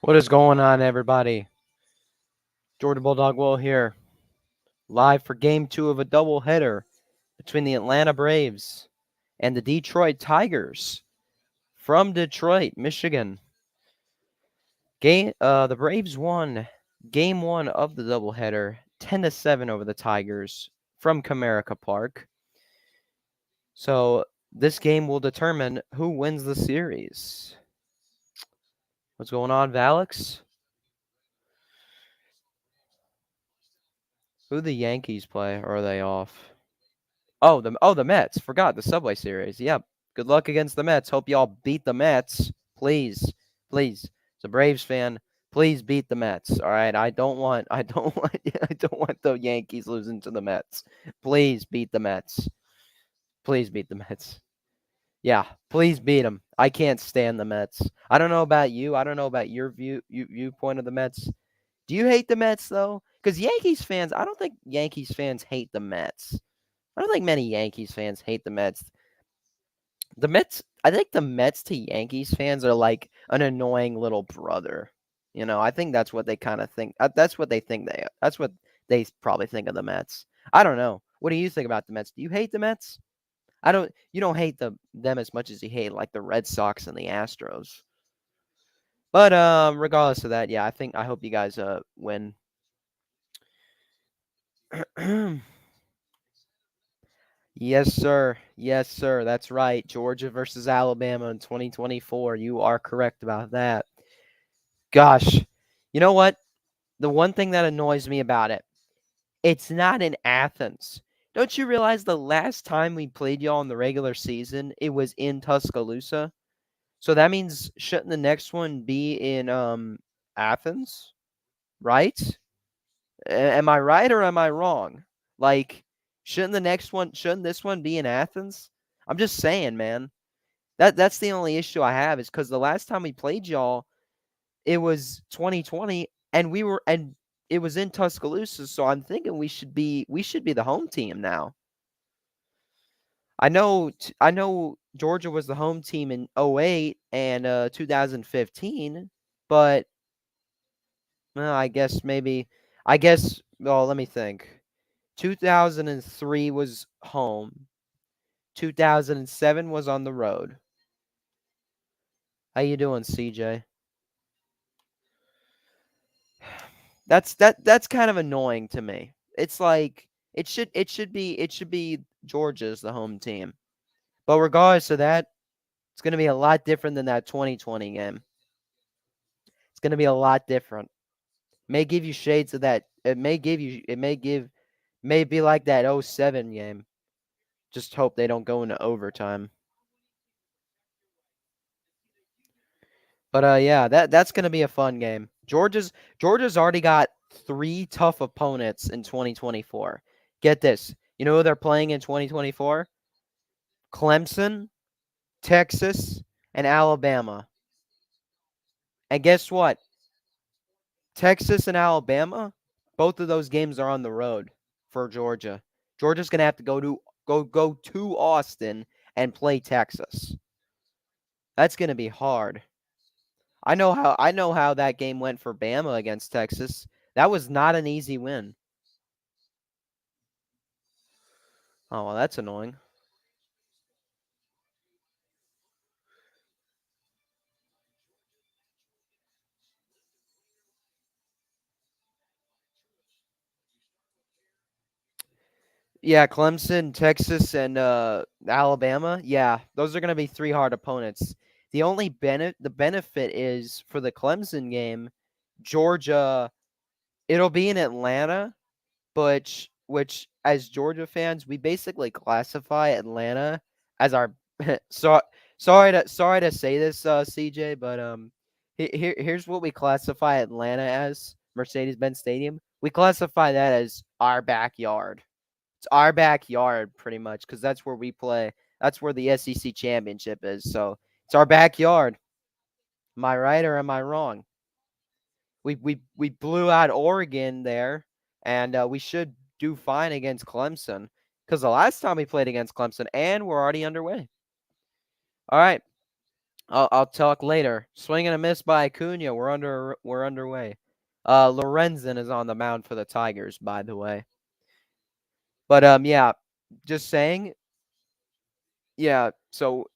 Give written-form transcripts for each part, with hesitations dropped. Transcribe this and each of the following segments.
What is going on, everybody? Jordan Bulldog Will here, live for Game 2 of a doubleheader between the Atlanta Braves and the Detroit Tigers from Detroit, Michigan. The Braves won Game 1 of the doubleheader, 10-7 over the Tigers from Comerica Park. So this game will determine who wins the series. What's going on, Valix? Who the Yankees play, or are they off? Oh, the Mets. Forgot the Subway Series. Yep. Good luck against the Mets. Hope y'all beat the Mets. Please. Please. As a Braves fan, please beat the Mets. All right. I don't want the Yankees losing to the Mets. Please beat the Mets. Please beat the Mets. Yeah, please beat them. I can't stand the Mets. I don't know about you. I don't know about your viewpoint of the Mets. Do you hate the Mets though? Because Yankees fans, I don't think Yankees fans hate the Mets. I don't think many Yankees fans hate the Mets. The Mets, I think the Mets to Yankees fans are like an annoying little brother. I think that's what they kind of think. That's what they think they. That's what they probably think of the Mets. I don't know. What do you think about the Mets? Do you hate the Mets? I don't. You don't hate them as much as you hate like the Red Sox and the Astros. But regardless of that, yeah, I hope you guys win. Yes, sir. Yes, sir. That's right. Georgia versus Alabama in 2024. You are correct about that. Gosh, you know what? The one thing that annoys me about it, it's not in Athens. Don't you realize the last time we played y'all in the regular season, it was in Tuscaloosa? So that means shouldn't the next one be in Athens, right? Am I right or am I wrong? Like, shouldn't this one be in Athens? I'm just saying, man. That's the only issue I have is because the last time we played y'all, it was 2020, and it was in Tuscaloosa. So I'm thinking we should be the home team now. I know Georgia was the home team in 08 and 2015, but well, well, let me think. 2003 was home. 2007 was on the road. How you doing, CJ? That's kind of annoying to me. It's like it should be Georgia's the home team. But regardless of that, it's going to be a lot different than that 2020 game. It's going to be a lot different. May give you shades of that. May be like that '07 game. Just hope they don't go into overtime. But yeah, that's going to be a fun game. Georgia's already got 3 tough opponents in 2024. Get this. You know who they're playing in 2024? Clemson, Texas, and Alabama. And guess what? Texas and Alabama, both of those games are on the road for Georgia. Georgia's going to have to go to Austin and play Texas. That's going to be hard. I know how that game went for Bama against Texas. That was not an easy win. Oh, well, that's annoying. Yeah, Clemson, Texas, and Alabama. Yeah, those are going to be 3 hard opponents. The benefit is for the Clemson game, Georgia. It'll be in Atlanta, but which as Georgia fans, we basically classify Atlanta as our. so sorry to say this, CJ, but here's what we classify Atlanta as: Mercedes-Benz Stadium. We classify that as our backyard. It's our backyard pretty much because that's where we play. That's where the SEC championship is. So it's our backyard. Am I right or am I wrong? We blew out Oregon there, and we should do fine against Clemson because the last time we played against Clemson, and we're already underway. All right, I'll talk later. Swing and a miss by Acuña. We're underway. Lorenzen is on the mound for the Tigers, by the way. But yeah, just saying. Yeah, so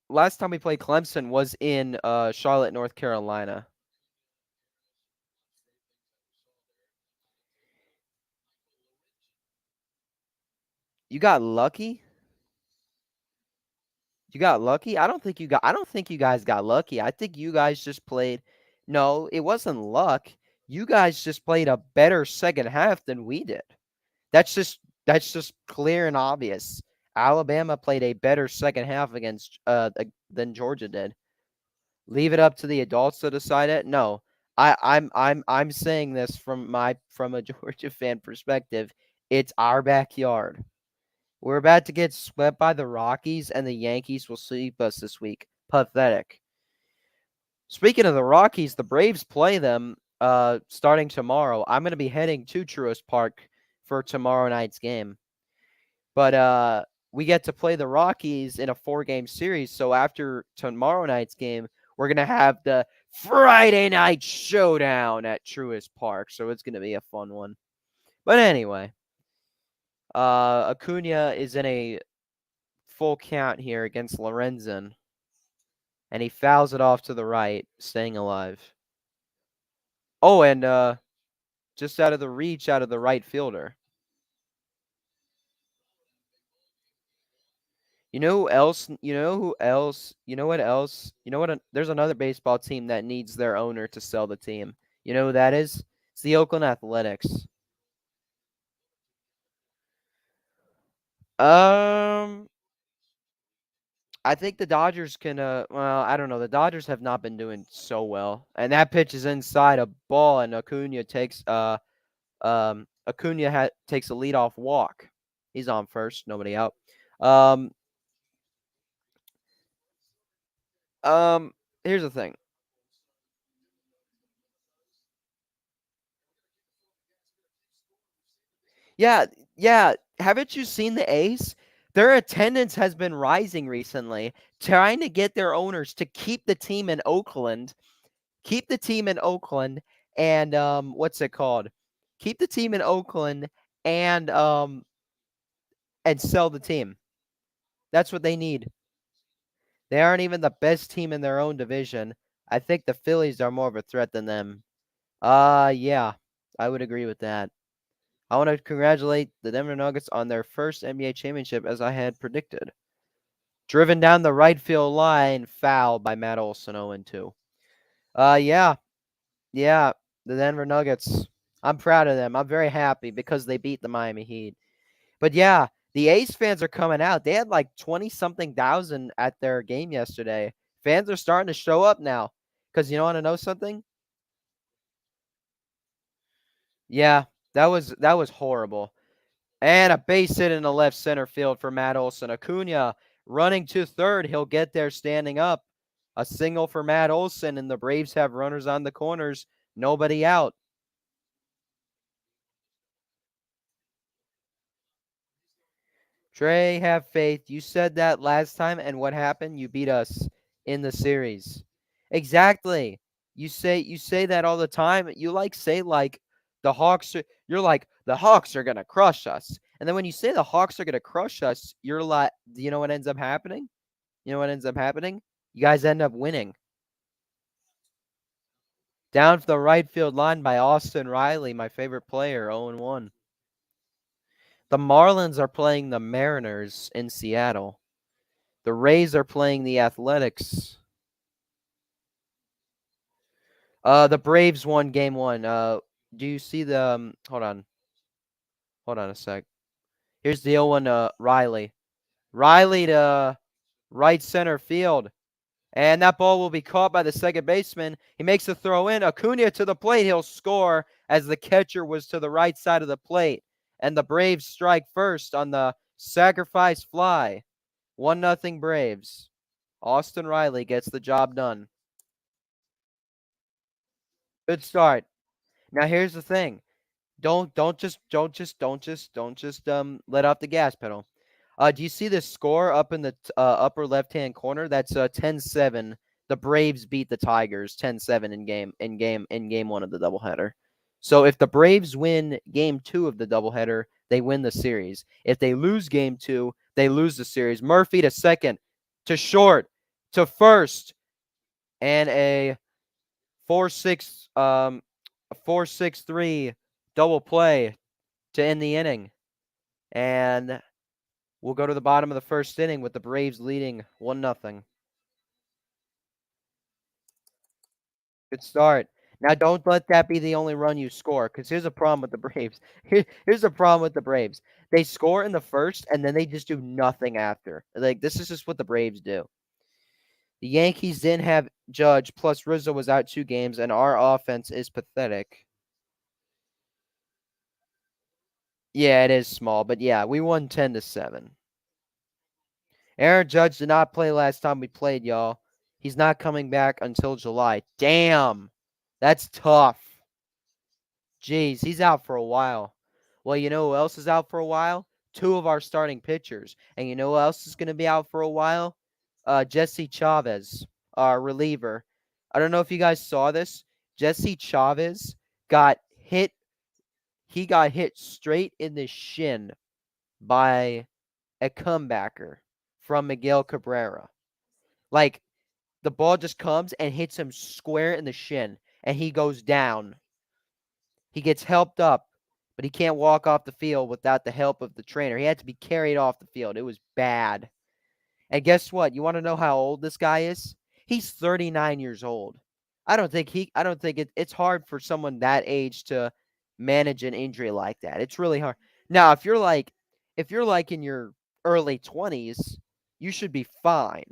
last time we played Clemson was in Charlotte, North Carolina. You got lucky? You got lucky? I don't think you guys got lucky. I think you guys just played. No, it wasn't luck. You guys just played a better second half than we did. That's just clear and obvious. Alabama played a better second half against than Georgia did. Leave it up to the adults to decide it? No. I'm saying this from a Georgia fan perspective. It's our backyard. We're about to get swept by the Rockies, and the Yankees will sweep us this week. Pathetic. Speaking of the Rockies, the Braves play them starting tomorrow. I'm going to be heading to Truist Park for tomorrow night's game. But we get to play the Rockies in a 4-game series. So after tomorrow night's game, we're going to have the Friday night showdown at Truist Park. So it's going to be a fun one. But anyway, Acuña is in a full count here against Lorenzen. And he fouls it off to the right, staying alive. Oh, and just out of the reach out of the right fielder. You know who else? You know who else? You know what else? You know what? There's another baseball team that needs their owner to sell the team. You know who that is? It's the Oakland Athletics. Um, I think the Dodgers can. Well, I don't know. The Dodgers have not been doing so well, and that pitch is inside a ball, and Acuna takes takes a leadoff walk. He's on first, nobody out. Um, here's the thing. Yeah, yeah. Haven't you seen the A's? Their attendance has been rising recently, trying to get their owners to keep the team in Oakland. Keep the team in Oakland and what's it called? Keep the team in Oakland and sell the team. That's what they need. They aren't even the best team in their own division. I think the Phillies are more of a threat than them. Yeah. I would agree with that. I want to congratulate the Denver Nuggets on their first NBA championship as I had predicted. Driven down the right field line, foul by Matt Olson, 0-2. Yeah. Yeah, the Denver Nuggets. I'm proud of them. I'm very happy because they beat the Miami Heat. But yeah, the A's fans are coming out. They had like 20-something thousand at their game yesterday. Fans are starting to show up now. Because you want to know something? Yeah, that was horrible. And a base hit in the left center field for Matt Olson. Acuna running to third. He'll get there standing up. A single for Matt Olson, and the Braves have runners on the corners. Nobody out. Trey, have faith. You said that last time, and what happened? You beat us in the series. Exactly. You say that all the time. You say the Hawks are, you're like the Hawks are gonna crush us. And then when you say the Hawks are gonna crush us, you're like, do you know what ends up happening? You know what ends up happening? You guys end up winning. Down for the right field line by Austin Riley, my favorite player, 0-1. The Marlins are playing the Mariners in Seattle. The Rays are playing the Athletics. The Braves won game 1. Do you see the hold on. Hold on a sec. Here's the 0-1 Riley. Riley to right center field. And that ball will be caught by the second baseman. He makes the throw in. Acuna to the plate. He'll score as the catcher was to the right side of the plate. And the Braves strike first on the sacrifice fly. 1-0 Braves. Austin Riley gets the job done. Good start. Now here's the thing. Don't just let off the gas pedal. Do you see the score up in the upper left-hand corner? That's 10-7 the Braves beat the Tigers 10-7 in game 1 of the doubleheader. So if the Braves win game 2 of the doubleheader, they win the series. If they lose game 2, they lose the series. Murphy to second, to short, to first, and a 4-6-3 double play to end the inning. And we'll go to the bottom of the first inning with the Braves leading 1-0. Good start. Now, don't let that be the only run you score, because here's a problem with the Braves. Here's a problem with the Braves. They score in the first, and then they just do nothing after. Like, this is just what the Braves do. The Yankees didn't have Judge, plus Rizzo was out 2 games, and our offense is pathetic. Yeah, it is small, but yeah, we won 10-7. Aaron Judge did not play last time we played, y'all. He's not coming back until July. Damn. That's tough. Jeez, he's out for a while. Well, you know who else is out for a while? 2 of our starting pitchers. And you know who else is going to be out for a while? Jesse Chavez, our reliever. I don't know if you guys saw this. Jesse Chavez got hit. He got hit straight in the shin by a comebacker from Miguel Cabrera. Like, the ball just comes and hits him square in the shin, and he goes down. He gets helped up, but he can't walk off the field without the help of the trainer. He had to be carried off the field. It was bad. And guess what? You want to know how old this guy is? He's 39 years old. I don't think it's hard for someone that age to manage an injury like that. It's really hard. Now, if you're like in your early 20s, you should be fine.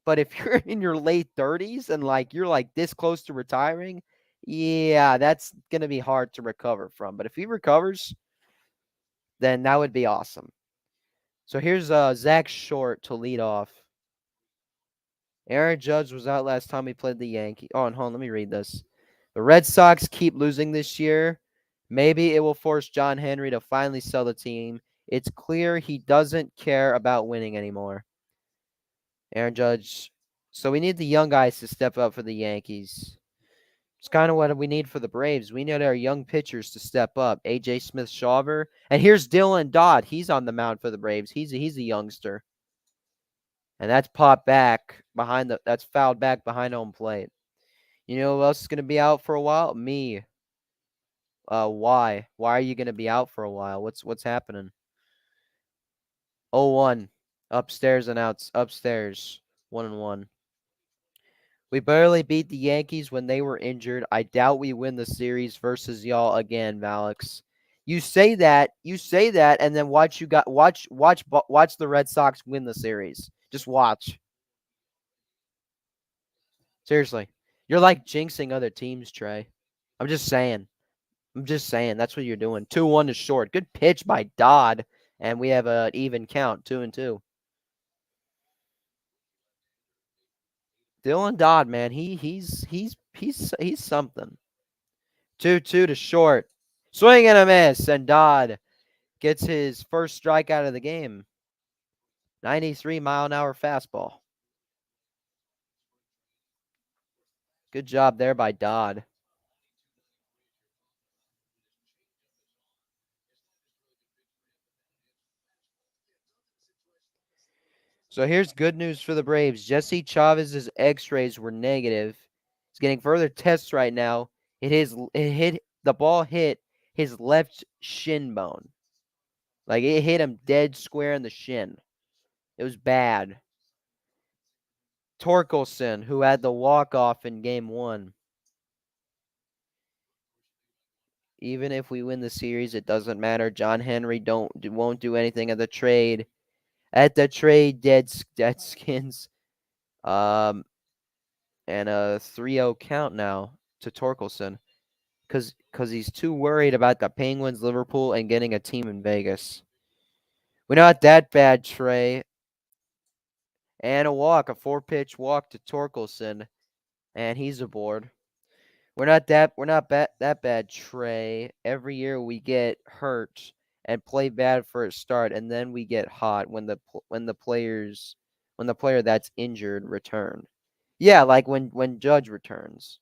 But if you're in your late 30s and you're this close to retiring, yeah, that's going to be hard to recover from. But if he recovers, then that would be awesome. So here's Zach Short to lead off. Aaron Judge was out last time he played the Yankees. Oh, and hold on, let me read this. The Red Sox keep losing this year. Maybe it will force John Henry to finally sell the team. It's clear he doesn't care about winning anymore. Aaron Judge. So we need the young guys to step up for the Yankees. It's kind of what we need for the Braves. We need our young pitchers to step up. A.J. Smith-Shawver. And here's Dylan Dodd. He's on the mound for the Braves. He's a youngster. And that's popped back that's fouled back behind home plate. You know who else is going to be out for a while? Me. Why? Why are you going to be out for a while? What's happening? 0-1. Upstairs and outs. Upstairs. 1-1. We barely beat the Yankees when they were injured. I doubt we win the series versus y'all again, Valix. You say that, and then watch the Red Sox win the series. Just watch. Seriously. You're jinxing other teams, Trey. I'm just saying. That's what you're doing. 2-1 to Short. Good pitch by Dodd, and we have an even count, 2-2. Dylan Dodd, man, he's something. 2-2 to Short. Swing and a miss, and Dodd gets his first strikeout of the game. 93-mile-an-hour fastball. Good job there by Dodd. So here's good news for the Braves. Jesse Chavez's X-rays were negative. He's getting further tests right now. The ball hit his left shin bone. It hit him dead square in the shin. It was bad. Torkelson, who had the walk-off in game 1. Even if we win the series, it doesn't matter. John Henry won't do anything at the trade. At the trade, Deadskins. And a 3-0 count now to Torkelson. Because he's too worried about the Penguins, Liverpool, and getting a team in Vegas. We're not that bad, Trey. And a 4-pitch walk to Torkelson. And he's aboard. We're not that bad, Trey. Every year we get hurt and play bad for a start, and then we get hot when the player that's injured return. Yeah, like when Judge returns.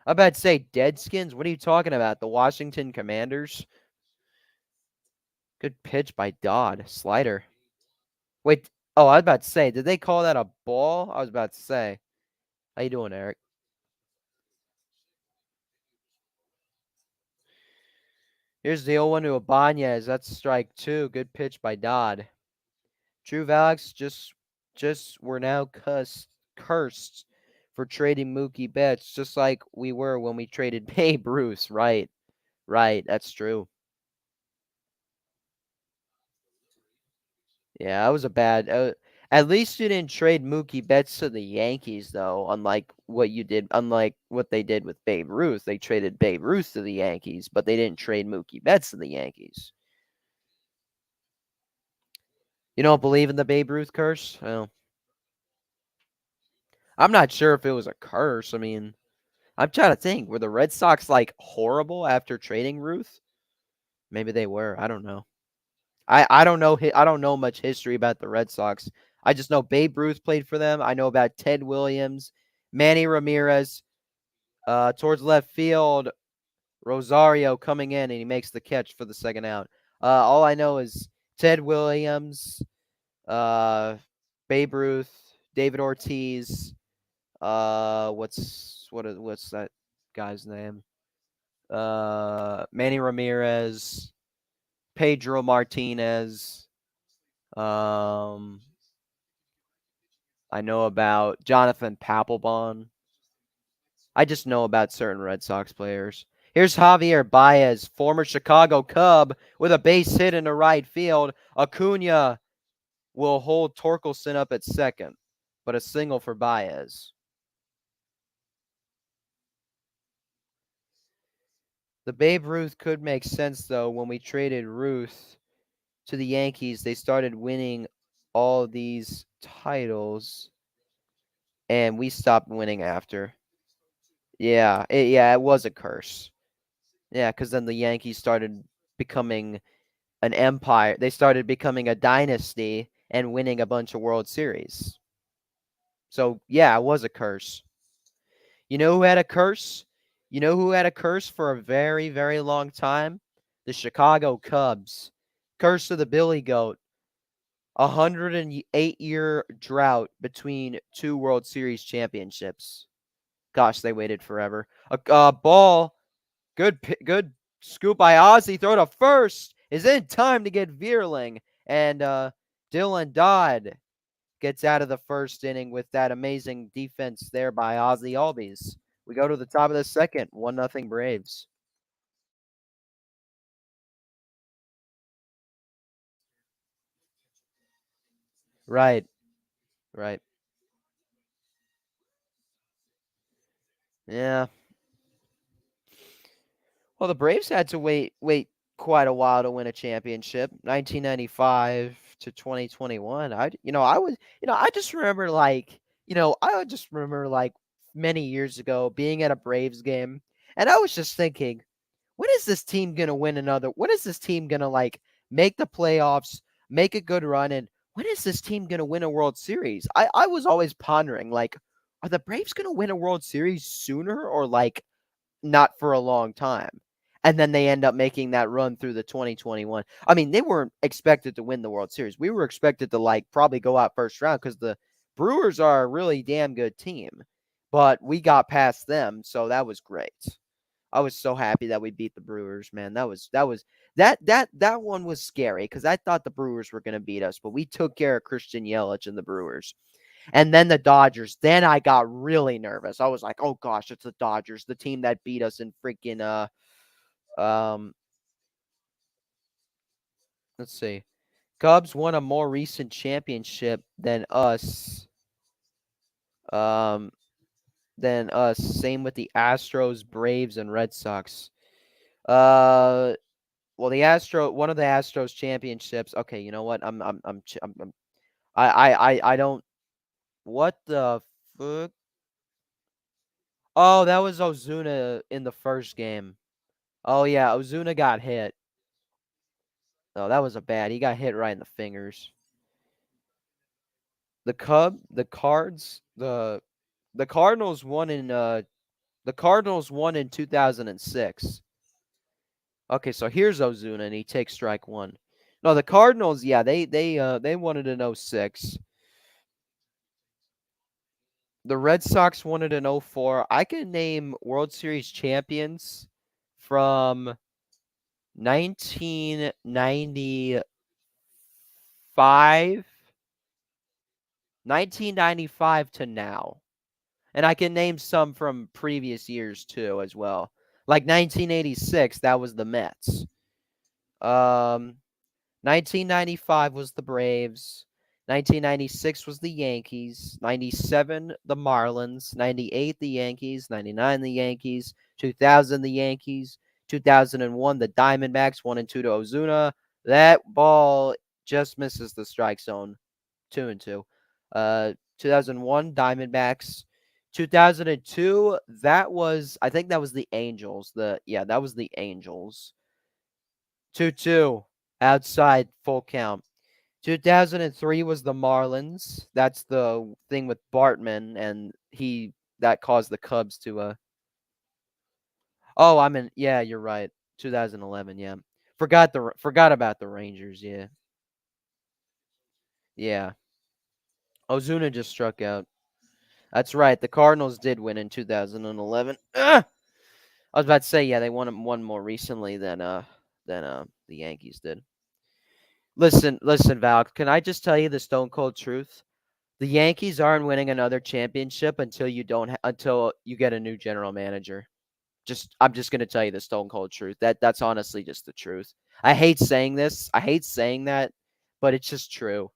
I'm about to say Deadskins. What are you talking about? The Washington Commanders? Good pitch by Dodd. Slider. Wait. Oh, I was about to say, did they call that a ball? I was about to say. How you doing, Eric? Here's the 0-1 to Ibanez. That's strike 2. Good pitch by Dodd. True Valix just we're now cursed for trading Mookie Betts, just like we were when we traded Babe Ruth. Right. Right. That's true. Yeah, that was a bad. At least you didn't trade Mookie Betts to the Yankees, though. Unlike what they did with Babe Ruth, they traded Babe Ruth to the Yankees, but they didn't trade Mookie Betts to the Yankees. You don't believe in the Babe Ruth curse? Well, I'm not sure if it was a curse. I mean, I'm trying to think. Were the Red Sox like horrible after trading Ruth? Maybe they were. I don't know. I don't know. I don't know much history about the Red Sox. I just know Babe Ruth played for them. I know about Ted Williams, Manny Ramirez, towards left field, Rosario coming in and he makes the catch for the second out. All I know is Ted Williams, Babe Ruth, David Ortiz. What's that guy's name? Manny Ramirez, Pedro Martinez. Um, I know about Jonathan Papelbon. I just know about certain Red Sox players. Here's Javier Baez, former Chicago Cub, with a base hit in the right field. Acuña will hold Torkelson up at second, but a single for Baez. The Babe Ruth could make sense, though. When we traded Ruth to the Yankees, they started winning all these titles, and we stopped winning after. Yeah, it was a curse. Yeah, because then the Yankees started becoming an empire. They started becoming a dynasty and winning a bunch of World Series. So, yeah, it was a curse. You know who had a curse? You know who had a curse for a very, very long time? The Chicago Cubs. Curse of the Billy Goat. 108-year drought between two World Series championships. Gosh, they waited forever. A ball. Good scoop by Ozzy. Throw to first. Is in time to get Vierling. And Dylan Dodd gets out of the first inning with that amazing defense there by Ozzy Albies. We go to the top of the second. 1-0 Braves. Right. Right. Yeah. Well, the Braves had to wait quite a while to win a championship. 1995 to 2021. I just remember many years ago being at a Braves game and I was just thinking, when is this team going to win another? When is this team going to make the playoffs, make a good run and when is this team going to win a World Series? I was always pondering are the Braves going to win a World Series sooner or not for a long time. And then they end up making that run through the 2021. I mean, they weren't expected to win the World Series. We were expected to probably go out first round because the Brewers are a really damn good team. But we got past them, so that was great. I was so happy that we beat the Brewers, man. That one was scary because I thought the Brewers were going to beat us, but we took care of Christian Yelich and the Brewers. And then the Dodgers. Then I got really nervous. I was like, "Oh gosh, it's the Dodgers, the team that beat us in freaking um let's see. Cubs won a more recent championship than us. Um than us. Same with the Astros, Braves and Red Sox. Uh well, one of the Astros championships. Okay, you know what? I don't what the fuck? Oh, that was Ozuna in the first game. Oh, yeah, Ozuna got hit. Oh, that was a bad. He got hit right in the fingers. The Cardinals won in 2006. Okay, so here's Ozuna, and he takes strike one. No, the Cardinals, yeah, they won it in 06. The Red Sox won it in 04. I can name World Series champions from 1995, 1995 to now. And I can name some from previous years too as well. Like 1986, that was the Mets. 1995 was the Braves. 1996 was the Yankees. 97 the Marlins. 98 the Yankees. 99 the Yankees. 2000 the Yankees. 2001 the Diamondbacks. 1-2 to Ozuna. That ball just misses the strike zone. 2-2. 2001 Diamondbacks. 2002 I think that was the Angels. That was the Angels. 2-2 outside full count. 2003 was the Marlins. That's the thing with Bartman, and that caused the Cubs to Oh, yeah, you're right. 2011, yeah. Forgot about the Rangers, yeah. Yeah. Ozuna just struck out. That's right. The Cardinals did win in 2011. I was about to say, yeah, they won one more recently than the Yankees did. Listen, Val, can I just tell you the stone cold truth? The Yankees aren't winning another championship until you get a new general manager. I'm just gonna tell you the stone cold truth. That's honestly just the truth. I hate saying this. I hate saying that, but it's just true.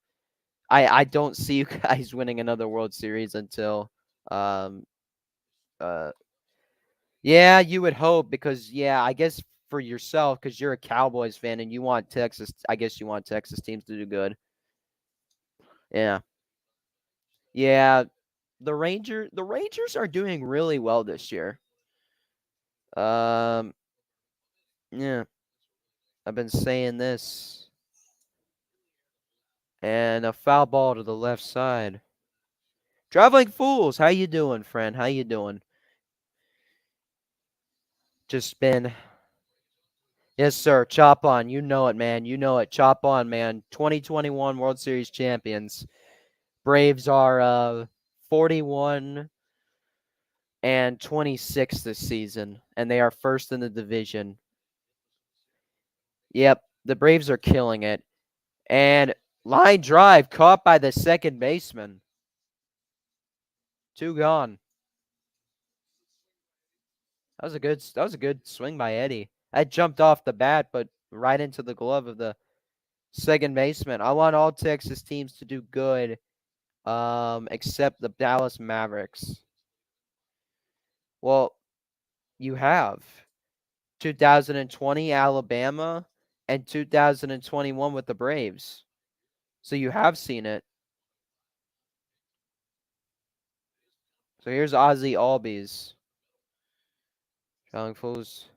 I don't see you guys winning another World Series until um uh yeah, you would hope because I guess for yourself because you're a Cowboys fan and you want Texas. I guess you want Texas teams to do good. Yeah. Yeah, the Rangers are doing really well this year. Um, yeah, I've been saying this. And a foul ball to the left side. Traveling Fools, how you doing, friend? How you doing? Just been Yes, sir. Chop on. You know it, man. You know it. Chop on, man. 2021 World Series champions. Braves are 41 and 26 this season, and they are first in the division. Yep, the Braves are killing it. And line drive caught by the second baseman. 2 gone. That was a good swing by Eddie. That jumped off the bat, but right into the glove of the second baseman. I want all Texas teams to do good, except the Dallas Mavericks. Well, you have 2020 Alabama and 2021 with the Braves. So you have seen it. So here's Ozzy Albies. Traveling Fools.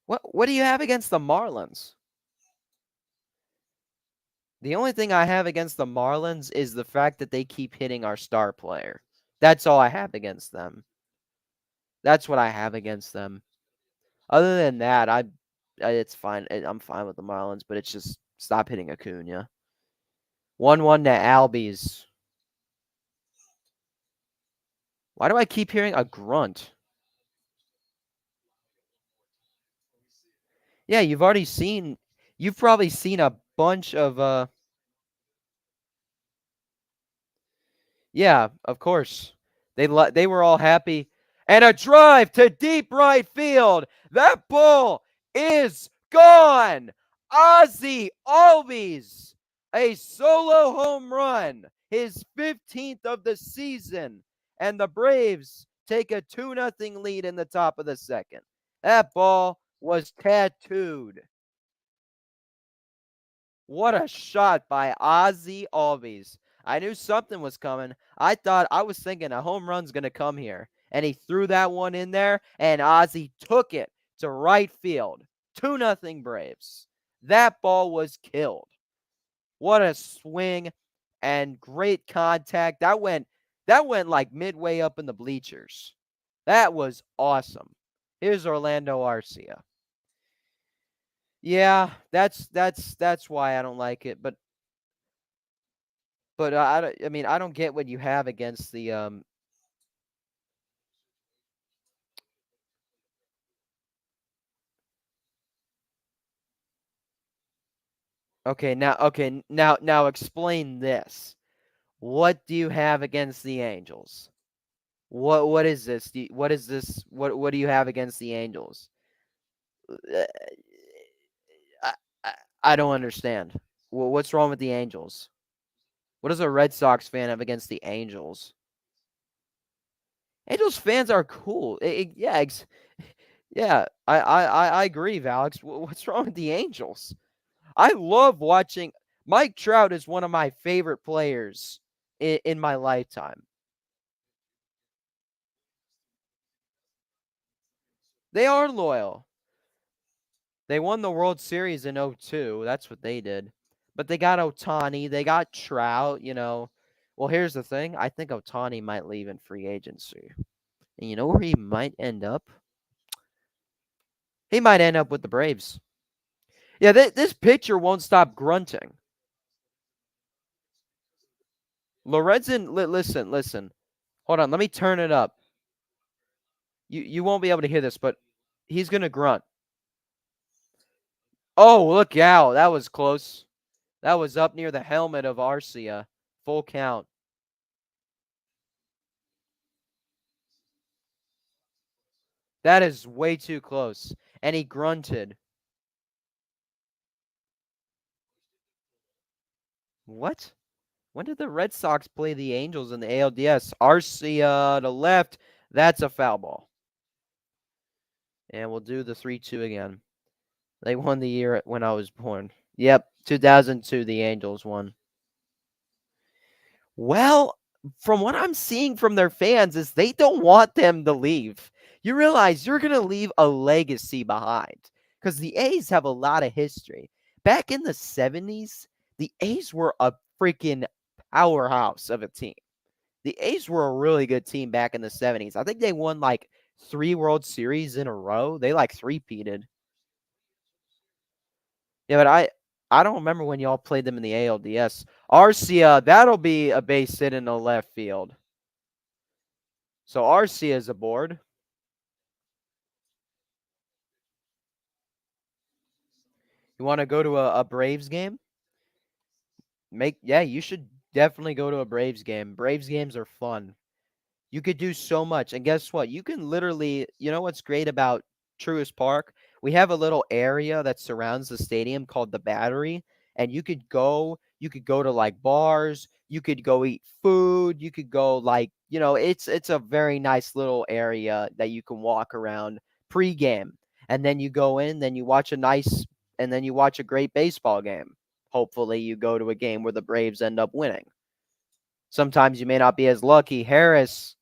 What do you have against the Marlins? The only thing I have against the Marlins is the fact that they keep hitting our star player. That's all I have against them. That's what I have against them. Other than that, it's fine. I'm fine with the Marlins, but it's just stop hitting Acuña. 1-1 to Albies. Why do I keep hearing a grunt? Yeah, you've probably seen a bunch of Yeah, of course. They were all happy. And a drive to deep right field. That ball is gone. Ozzy Albies, a solo home run, his 15th of the season. And the Braves take a 2-0 lead in the top of the second. That ball was tattooed. What a shot by Ozzy Albies. I knew something was coming. I was thinking a home run's going to come here. And he threw that one in there, and Ozzy took it to right field. 2-0 Braves. That ball was killed. What a swing and great contact. That went like midway up in the bleachers. That was awesome. Here's Orlando Arcia. Yeah, that's why I don't like it. But I mean, I don't get what you have against the. Now explain this. What do you have against the Angels? What is this? What is this? What do you have against the Angels? Uh, I, I, I don't understand. What's wrong with the Angels? What does a Red Sox fan have against the Angels? Angels fans are cool. Yeah. I agree, Alex. What's wrong with the Angels? I love watching. Mike Trout is one of my favorite players in my lifetime. They are loyal. They won the World Series in '02. That's what they did. But they got Ohtani. They got Trout. Well, here's the thing. I think Ohtani might leave in free agency. And you know where he might end up? He might end up with the Braves. Yeah, this pitcher won't stop grunting. Lorenzen, listen. Hold on, let me turn it up. You won't be able to hear this, but he's gonna grunt. Oh, look out! That was close. That was up near the helmet of Arcia. Full count. That is way too close. And he grunted. What? When did the Red Sox play the Angels in the ALDS? Arcia to left. That's a foul ball. And we'll do the 3-2 again. They won the year when I was born. Yep, 2002, the Angels won. Well, from what I'm seeing from their fans is they don't want them to leave. You realize you're going to leave a legacy behind because the A's have a lot of history. Back in the 70s, the A's were a freaking powerhouse of a team. The A's were a really good team back in the 70s. I think they won like 3 World Series in a row. They like three-peated. Yeah, but I don't remember when y'all played them in the ALDS. Arcia, that'll be a base hit in the left field. So Arcia is aboard. You want to go to a Braves game? You should definitely go to a Braves game. Braves games are fun. You could do so much. And guess what? You can literally, you know what's great about Truist Park? We have a little area that surrounds the stadium called the Battery, and you could go to like bars, you could go eat food, you could go like, it's a very nice little area that you can walk around pregame. And then you go in, then you watch a great baseball game. Hopefully you go to a game where the Braves end up winning. Sometimes you may not be as lucky. Harris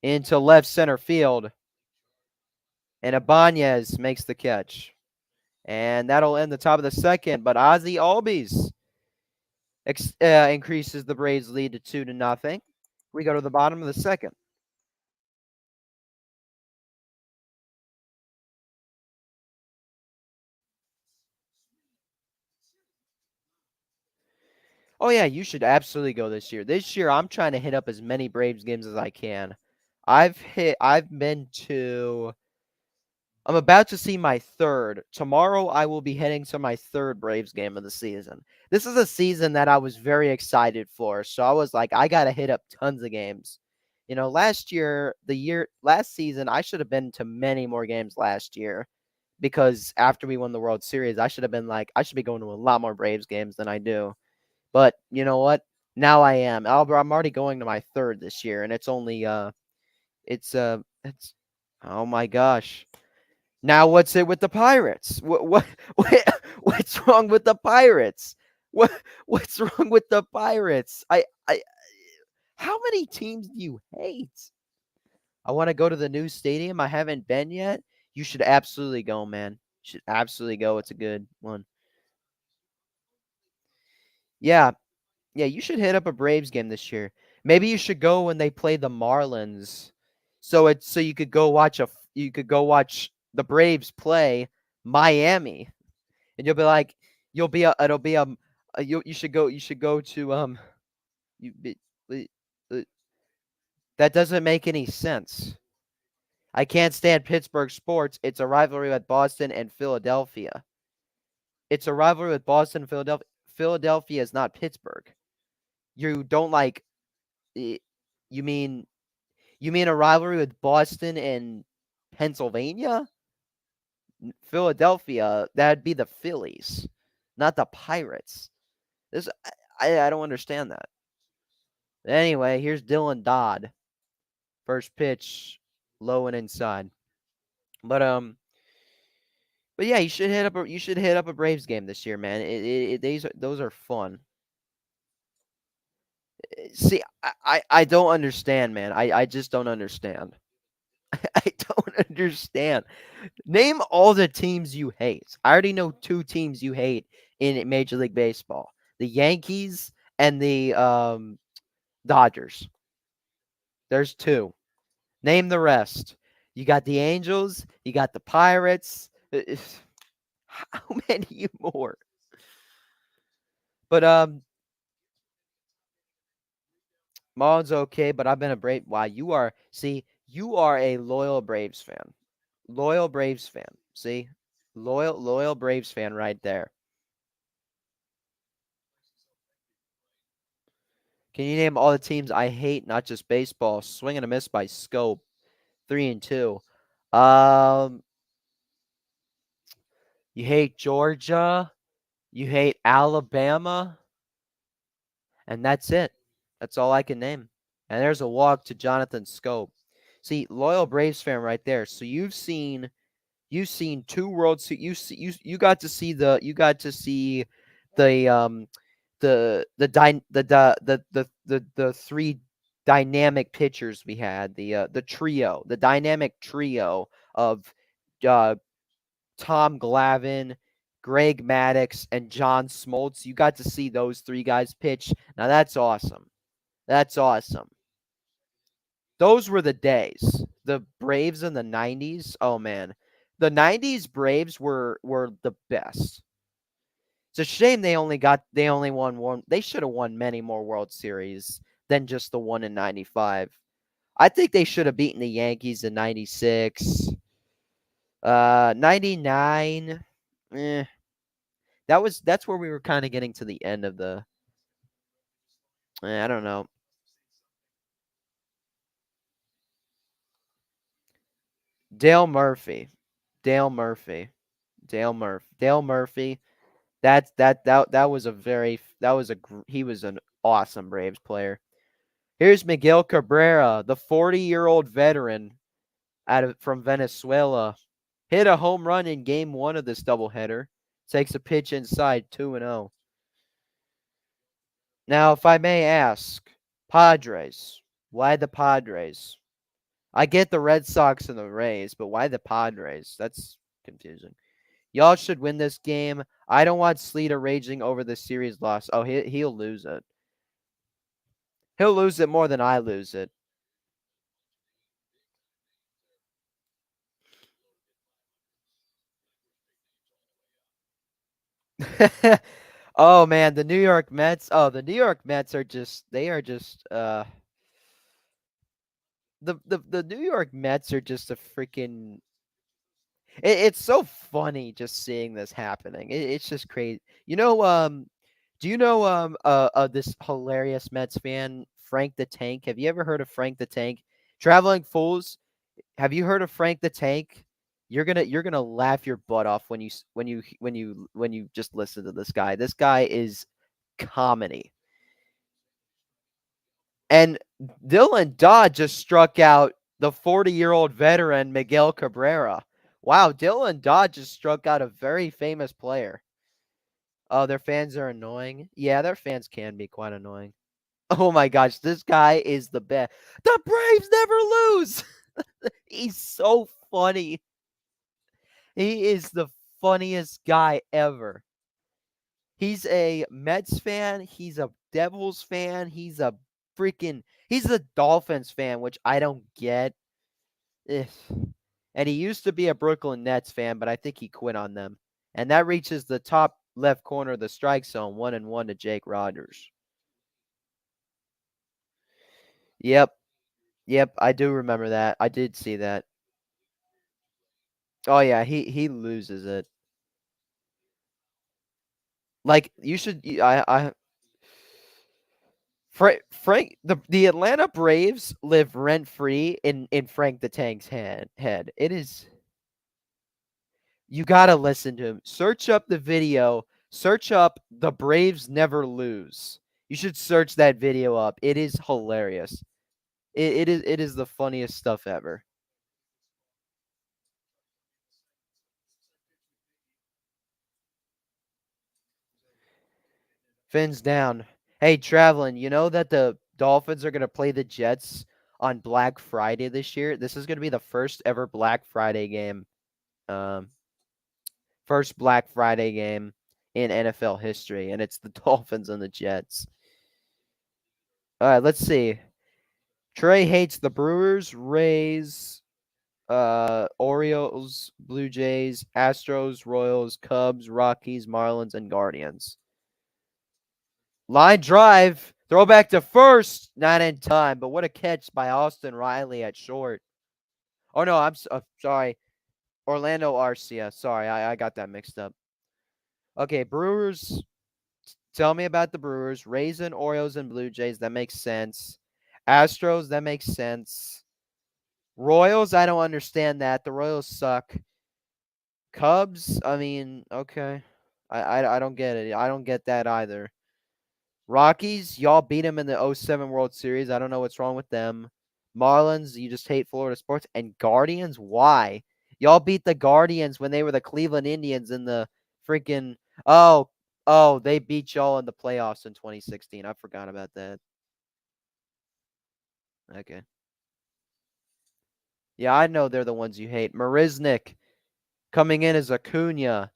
into left center field. And Ibanez makes the catch. And that'll end the top of the second. But Ozzy Albies increases the Braves' lead to 2-0. We go to the bottom of the second. Oh, yeah, you should absolutely go this year. This year, I'm trying to hit up as many Braves games as I can. I'm about to see my third. Tomorrow, I will be heading to my third Braves game of the season. This is a season that I was very excited for. So I was like, I got to hit up tons of games. Last season, I should have been to many more games last year because after we won the World Series, I should have been like, I should be going to a lot more Braves games than I do. But you know what? Now I am. I'm already going to my third this year, and it's oh my gosh. Now what's it with the Pirates? What's wrong with the Pirates? What's wrong with the Pirates? I How many teams do you hate? I want to go to the new stadium. I haven't been yet. You should absolutely go, man. You should absolutely go. It's a good one. Yeah, Yeah, you should hit up a Braves game this year. Maybe you should go when they play the Marlins. So you could go watch the Braves play Miami, and you'll be like, you should go to you be, uh, that doesn't make any sense. I can't stand Pittsburgh sports. It's a rivalry with Boston and Philadelphia. It's a rivalry with Boston and Philadelphia. Philadelphia is not Pittsburgh. You don't like you mean a rivalry with Boston and Pennsylvania? Philadelphia, that'd be the Phillies, not the Pirates. This I don't understand that. Anyway, here's Dylan Dodd. First pitch, low and inside. But yeah, you should hit up a Braves game this year, man. Those are fun. See, I don't understand, man. I just don't understand. I don't understand. Name all the teams you hate. I already know 2 teams you hate in Major League Baseball: the Yankees and the Dodgers. There's 2. Name the rest. You got the Angels. You got the Pirates. How many more? But Maul's okay, but I've been a Brave. Wow, you are a loyal Braves fan. Loyal Braves fan. See? Loyal Braves fan right there. Can you name all the teams I hate, not just baseball? Swing and a miss by Scope. 3-2. Um, you hate Georgia, you hate Alabama, and that's it. That's all I can name. And there's a walk to Jonathan Scope. See, loyal Braves fan right there. So you've seen 2 World Series. You got to see the the 3 dynamic pitchers we had, the dynamic trio of uh, Tom Glavine, Greg Maddux, and John Smoltz. You got to see those 3 guys pitch. Now that's awesome. That's awesome. Those were the days. The Braves in the 90s. Oh man. The 90s Braves were the best. It's a shame they only won one. They should have won many more World Series than just the one in 95. I think they should have beaten the Yankees in 96. 99. Eh. That's where we were kind of getting to the end of the I don't know. Dale Murphy. Dale Murphy. Dale Murphy. That was a very he was an awesome Braves player. Here's Miguel Cabrera, the 40-year-old veteran from Venezuela. Hit a home run in game 1 of this doubleheader. Takes a pitch inside, 2-0. Now, if I may ask, Padres. Why the Padres? I get the Red Sox and the Rays, but why the Padres? That's confusing. Y'all should win this game. I don't want Sleeter raging over the series loss. Oh, he'll lose it. He'll lose it more than I lose it. Oh man, the New York Mets. Oh, the New York Mets are just the New York Mets are just a freaking it's so funny just seeing this happening. It's just crazy. Do you know this hilarious Mets fan, Frank the Tank? Have you ever heard of Frank the Tank? Traveling Fools, have you heard of Frank the Tank? You're gonna laugh your butt off when you just listen to this guy. This guy is comedy. And Dylan Dodd just struck out the 40-year-old veteran Miguel Cabrera. Wow, Dylan Dodd just struck out a very famous player. Oh, their fans are annoying. Yeah, their fans can be quite annoying. Oh my gosh, this guy is the best. The Braves never lose. He's so funny. He is the funniest guy ever. He's a Mets fan. He's a Devils fan. He's a Dolphins fan, which I don't get. Ugh. And he used to be a Brooklyn Nets fan, but I think he quit on them. And that reaches the top left corner of the strike zone, 1-1 to Jake Rogers. Yep. Yep, I do remember that. I did see that. Oh yeah, he loses it. Like you should I Frank the Atlanta Braves live rent free in Frank the Tank's head. It is you gotta listen to him. Search up the video. Search up the Braves never lose. You should search that video up. It is hilarious. It is the funniest stuff ever. Fins down. Hey, traveling. You know that the Dolphins are gonna play the Jets on Black Friday this year. This is gonna be the first ever Black Friday game. Um, First Black Friday game in NFL history, and it's the Dolphins and the Jets. All right, let's see. Trey hates the Brewers, Rays, Orioles, Blue Jays, Astros, Royals, Cubs, Rockies, Marlins, and Guardians. Line drive, throw back to first, not in time, but what a catch by Austin Riley at short. Oh no, I'm sorry, Orlando Arcia. Sorry, I got that mixed up. Okay, Brewers. Tell me about the Brewers. Rays and Orioles and Blue Jays. That makes sense. Astros. That makes sense. Royals. I don't understand that. The Royals suck. Cubs. I mean, okay. I don't get it. I don't get that either. Rockies. Y'all beat them in the '07 World Series. I don't know what's wrong with them. Marlins. You just hate Florida sports. And Guardians. Why? Y'all beat the Guardians when they were the Cleveland Indians in the freaking. Oh, they beat y'all in the playoffs in 2016. I forgot about that. Okay. Yeah, I know they're the ones you hate. Marisnik coming in as Acuña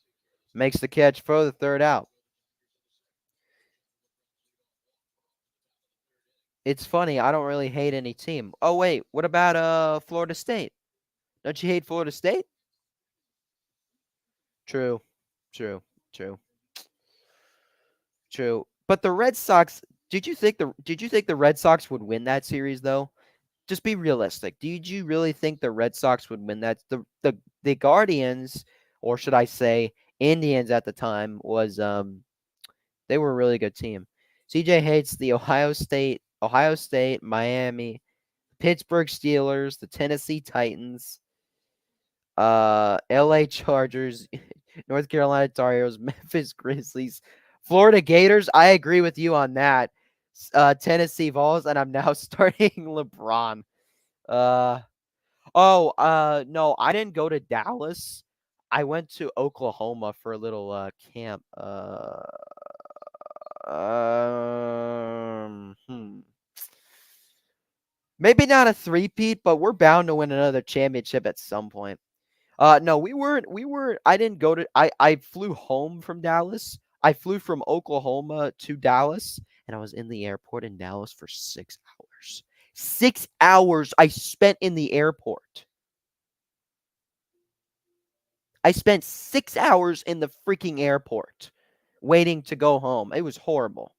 makes the catch for the third out. It's funny. I don't really hate any team. Oh wait, what about Florida State? Don't you hate Florida State? True, true, true, true. But the Red Sox. Did you think the Red Sox would win that series though? Just be realistic. Did you really think the Red Sox would win that? The Guardians, or should I say Indians at the time, was they were a really good team. CJ hates the Ohio State, Miami, Pittsburgh Steelers, the Tennessee Titans, LA Chargers, North Carolina Tar Heels, Memphis Grizzlies, Florida Gators. I agree with you on that. Tennessee Vols, and I'm now starting LeBron. Uh no, I didn't go to Dallas. I went to Oklahoma for a little camp. Hmm. Maybe not a three-peat, but we're bound to win another championship at some point. No, we weren't. I didn't go to. I flew home from Dallas. I flew from Oklahoma to Dallas, and I was in the airport in Dallas for 6 hours. 6 hours I spent in the airport. I spent 6 hours in the freaking airport waiting to go home. It was horrible.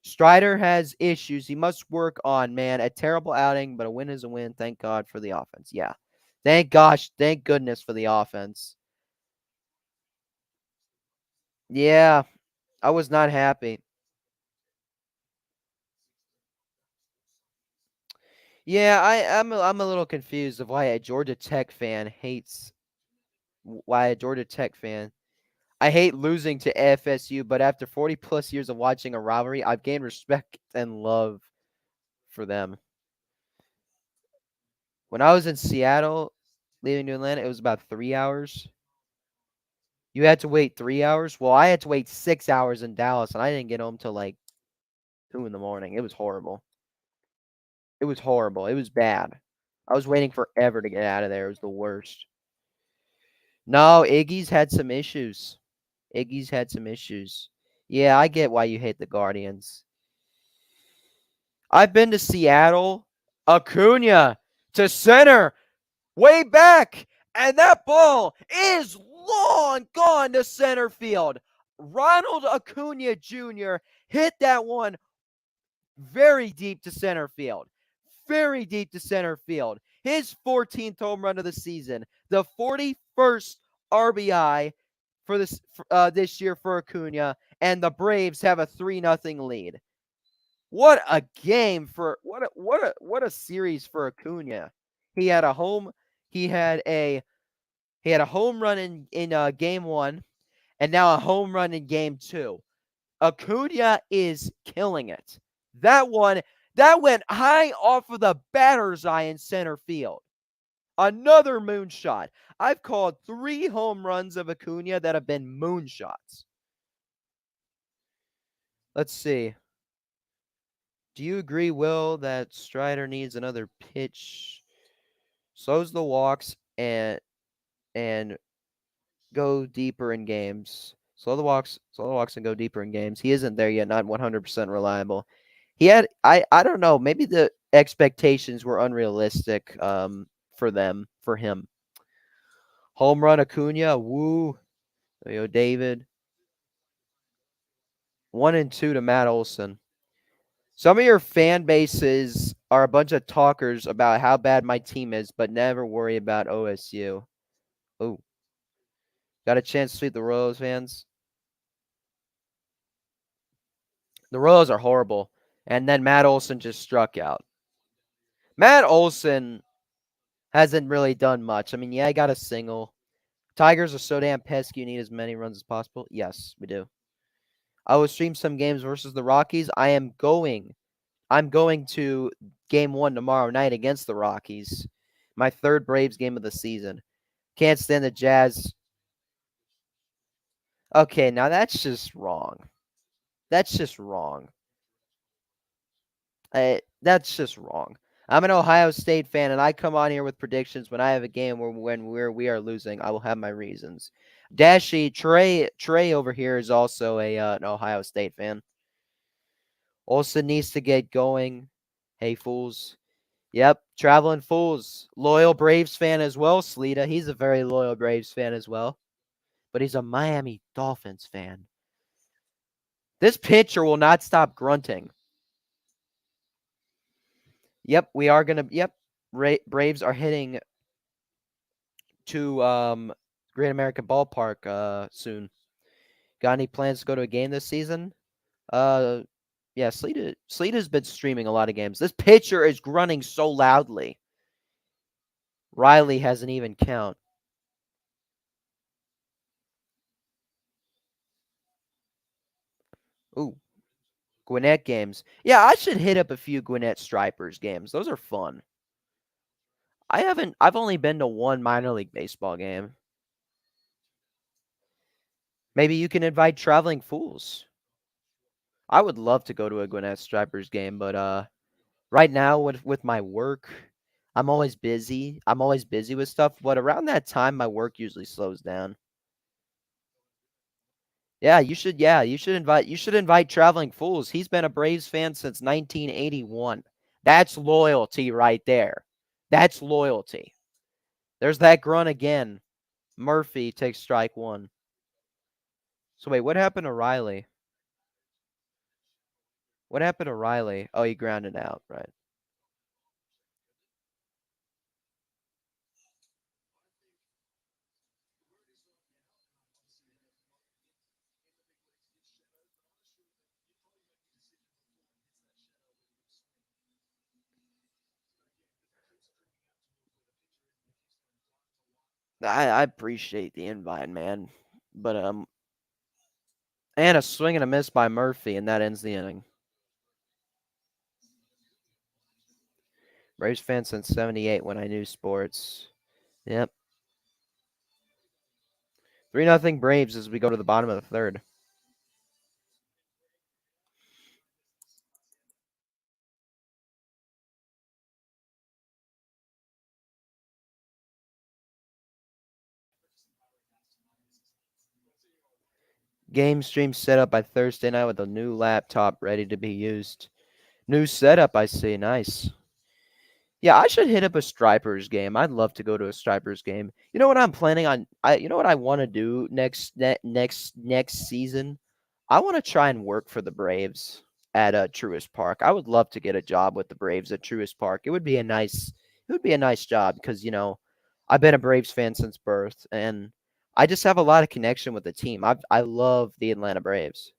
Strider has issues he must work on, man. A terrible outing, but a win is a win. Thank God for the offense. Yeah. Thank goodness for the offense. Yeah, I was not happy. Yeah, I'm a little confused of why a Georgia Tech fan hates why a Georgia Tech fan. I hate losing to FSU, but after 40 plus years of watching a rivalry, I've gained respect and love for them. When I was in Seattle, leaving to Atlanta, it was about 3 hours. You had to wait 3 hours? Well, I had to wait 6 hours in Dallas, and I didn't get home till like 2 in the morning. It was horrible. It was horrible. It was bad. I was waiting forever to get out of there. It was the worst. No, Iggy's had some issues. Iggy's had some issues. Yeah, I get why you hate the Guardians. I've been to Seattle. Acuña to center. Way back. And that ball is long gone to center field. Ronald Acuña Jr. hit that one very deep to center field. Very deep to center field. His 14th home run of the season. The 41st RBI for this year for Acuña, and the Braves have a 3-0 lead. What a game for what a series for Acuña. He had a home he had a home run in game 1 and now a home run in game 2. Acuña is killing it. That went high off of the batter's eye in center field. Another moonshot. I've called 3 home runs of Acuña that have been moonshots. Let's see. Do you agree, Will, that Strider needs another pitch? Slows the walks and go deeper in games. Slow the walks and go deeper in games. He isn't there yet, not 100% reliable. He had I don't know, maybe the expectations were unrealistic for him. Home run Acuña, woo. There you go, David. 1-2 to Matt Olson. Some of your fan bases are a bunch of talkers about how bad my team is, but never worry about OSU. Oh. Got a chance to sweep the Royals fans? The Royals are horrible. And then Matt Olson just struck out. Matt Olson hasn't really done much. I mean, yeah, I got a single. Tigers are so damn pesky, you need as many runs as possible. Yes, we do. I will stream some games versus the Rockies. I'm going to game 1 tomorrow night against the Rockies. My 3rd Braves game of the season. Can't stand the Jazz. Okay, now that's just wrong. That's just wrong. That's just wrong. I'm an Ohio State fan, and I come on here with predictions when I have a game when we are losing. I will have my reasons. Dashy Trey over here is also an Ohio State fan. Olsen needs to get going. Hey fools. Yep, traveling fools. Loyal Braves fan as well, Sleeta. He's a very loyal Braves fan as well. But he's a Miami Dolphins fan. This pitcher will not stop grunting. Yep, we are going to. Yep, Braves are hitting to Great American Ballpark soon. Got any plans to go to a game this season? Yeah, Sleeta's been streaming a lot of games. This pitcher is grunting so loudly. Riley has an even count. Ooh, Gwinnett games. Yeah, I should hit up a few Gwinnett Stripers games. Those are fun. I've only been to one minor league baseball game. Maybe you can invite Traveling Fools. I would love to go to a Gwinnett Stripers game, but right now with my work, I'm always busy. I'm always busy with stuff, but around that time my work usually slows down. Yeah, you should invite Traveling Fools. He's been a Braves fan since 1981. That's loyalty right there. That's loyalty. There's that grunt again. Murphy takes strike 1. So wait, what happened to Riley? What happened to Riley? Oh, he grounded out, right. I appreciate the invite, man. But and a swing and a miss by Murphy, and that ends the inning. Braves fan since 78 when I knew sports. Yep. 3-0 Braves as we go to the bottom of the 3rd. Game stream set up by Thursday night with a new laptop ready to be used. New setup, I see. Nice. Yeah, I should hit up a Stripers game. I'd love to go to a Stripers game. You know what I'm planning on? You know what I want to do next season? I want to try and work for the Braves at Truist Park. I would love to get a job with the Braves at Truist Park. It would be a nice job because I've been a Braves fan since birth, and I just have a lot of connection with the team. I love the Atlanta Braves.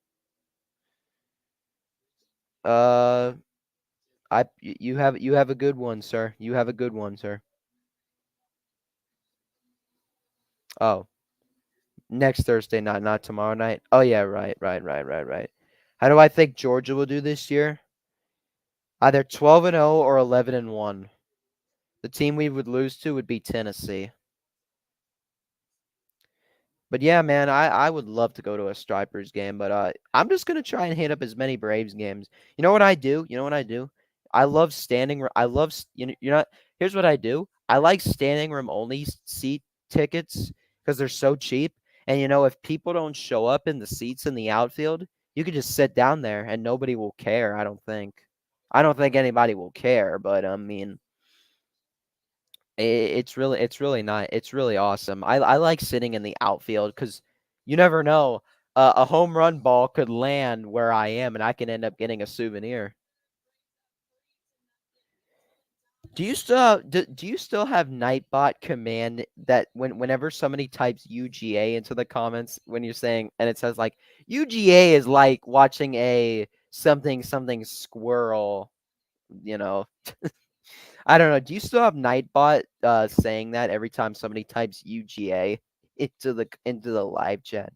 Uh, you have a good one, sir. You have a good one, sir. Oh, next Thursday night, not tomorrow night. Oh yeah, right, right, right, right, right. How do I think Georgia will do this year? Either 12-0 or 11-1. The team we would lose to would be Tennessee. But yeah, man, I would love to go to a Stripers game, but I'm just gonna try and hit up as many Braves games. You know what I do? You know what I do? I love I love you're not. Here's what I do. I like standing room only seat tickets because they're so cheap. And if people don't show up in the seats in the outfield, you could just sit down there and nobody will care. I don't think. I don't think anybody will care, but I mean, it's really nice. It's really awesome. I like sitting in the outfield because you never know. A home run ball could land where I am, and I can end up getting a souvenir. Do you still have Nightbot command that whenever somebody types UGA into the comments when you're saying and it says like UGA is like watching a something something squirrel, you know. I don't know. Do you still have Nightbot saying that every time somebody types UGA into the live chat?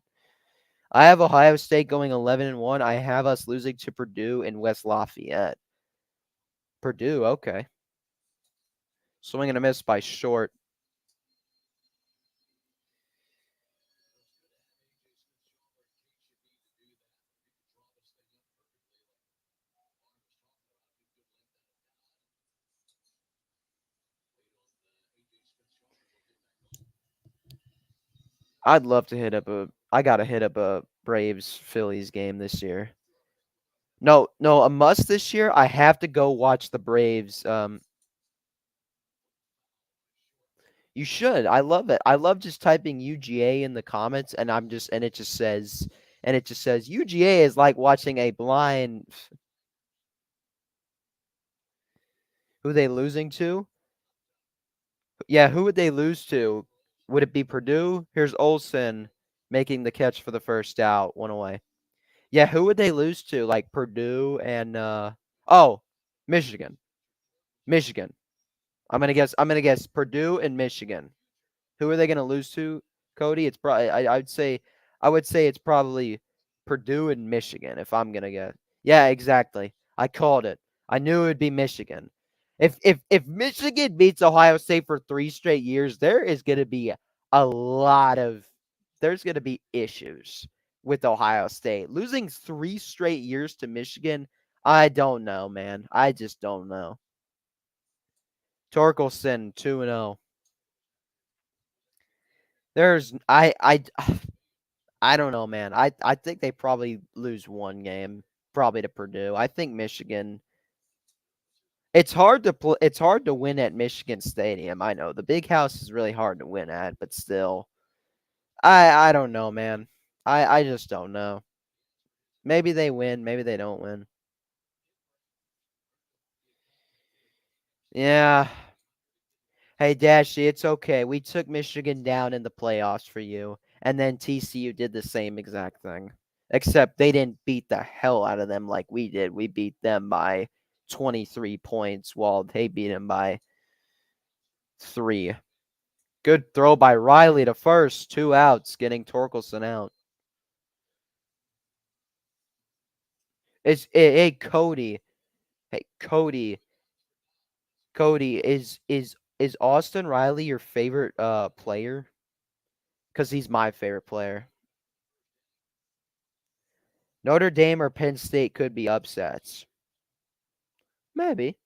I have Ohio State going 11-1. I have us losing to Purdue and West Lafayette. Purdue, okay. Swing and a miss by short. I'd love to hit up a. I gotta hit up a Braves Phillies game this year. No, no, a must this year. I have to go watch the Braves. You should. I love it. I love just typing UGA in the comments, and it just says UGA is like watching a blind. Who they losing to? Yeah, who would they lose to? Would it be Purdue? Here's Olson making the catch for the first out, one away. Yeah, who would they lose to? Like Purdue and oh, Michigan. Michigan. I'm gonna guess Purdue and Michigan. Who are they going to lose to, Cody? It's probably I would say it's probably Purdue and Michigan if I'm going to guess. Yeah, exactly. I called it. I knew it would be Michigan. If Michigan beats Ohio State for 3 straight years, a lot of there's going to be issues with Ohio State. Losing 3 straight years to Michigan, I don't know, man. I just don't know. Torkelson 2-0. There's I don't know, man. I think they probably lose one game, probably to Purdue. I think Michigan. It's hard to win at Michigan Stadium. I know the Big House is really hard to win at, but still, I don't know, man. I just don't know. Maybe they win, maybe they don't win. Yeah. Hey, Dashy, it's okay. We took Michigan down in the playoffs for you, and then TCU did the same exact thing. Except they didn't beat the hell out of them like we did. We beat them by 23 points while they beat them by 3. Good throw by Riley to first. 2 outs, getting Torkelson out. Hey, Cody. Hey, Cody, is Austin Riley your favorite player? Because he's my favorite player. Notre Dame or Penn State could be upsets. Maybe.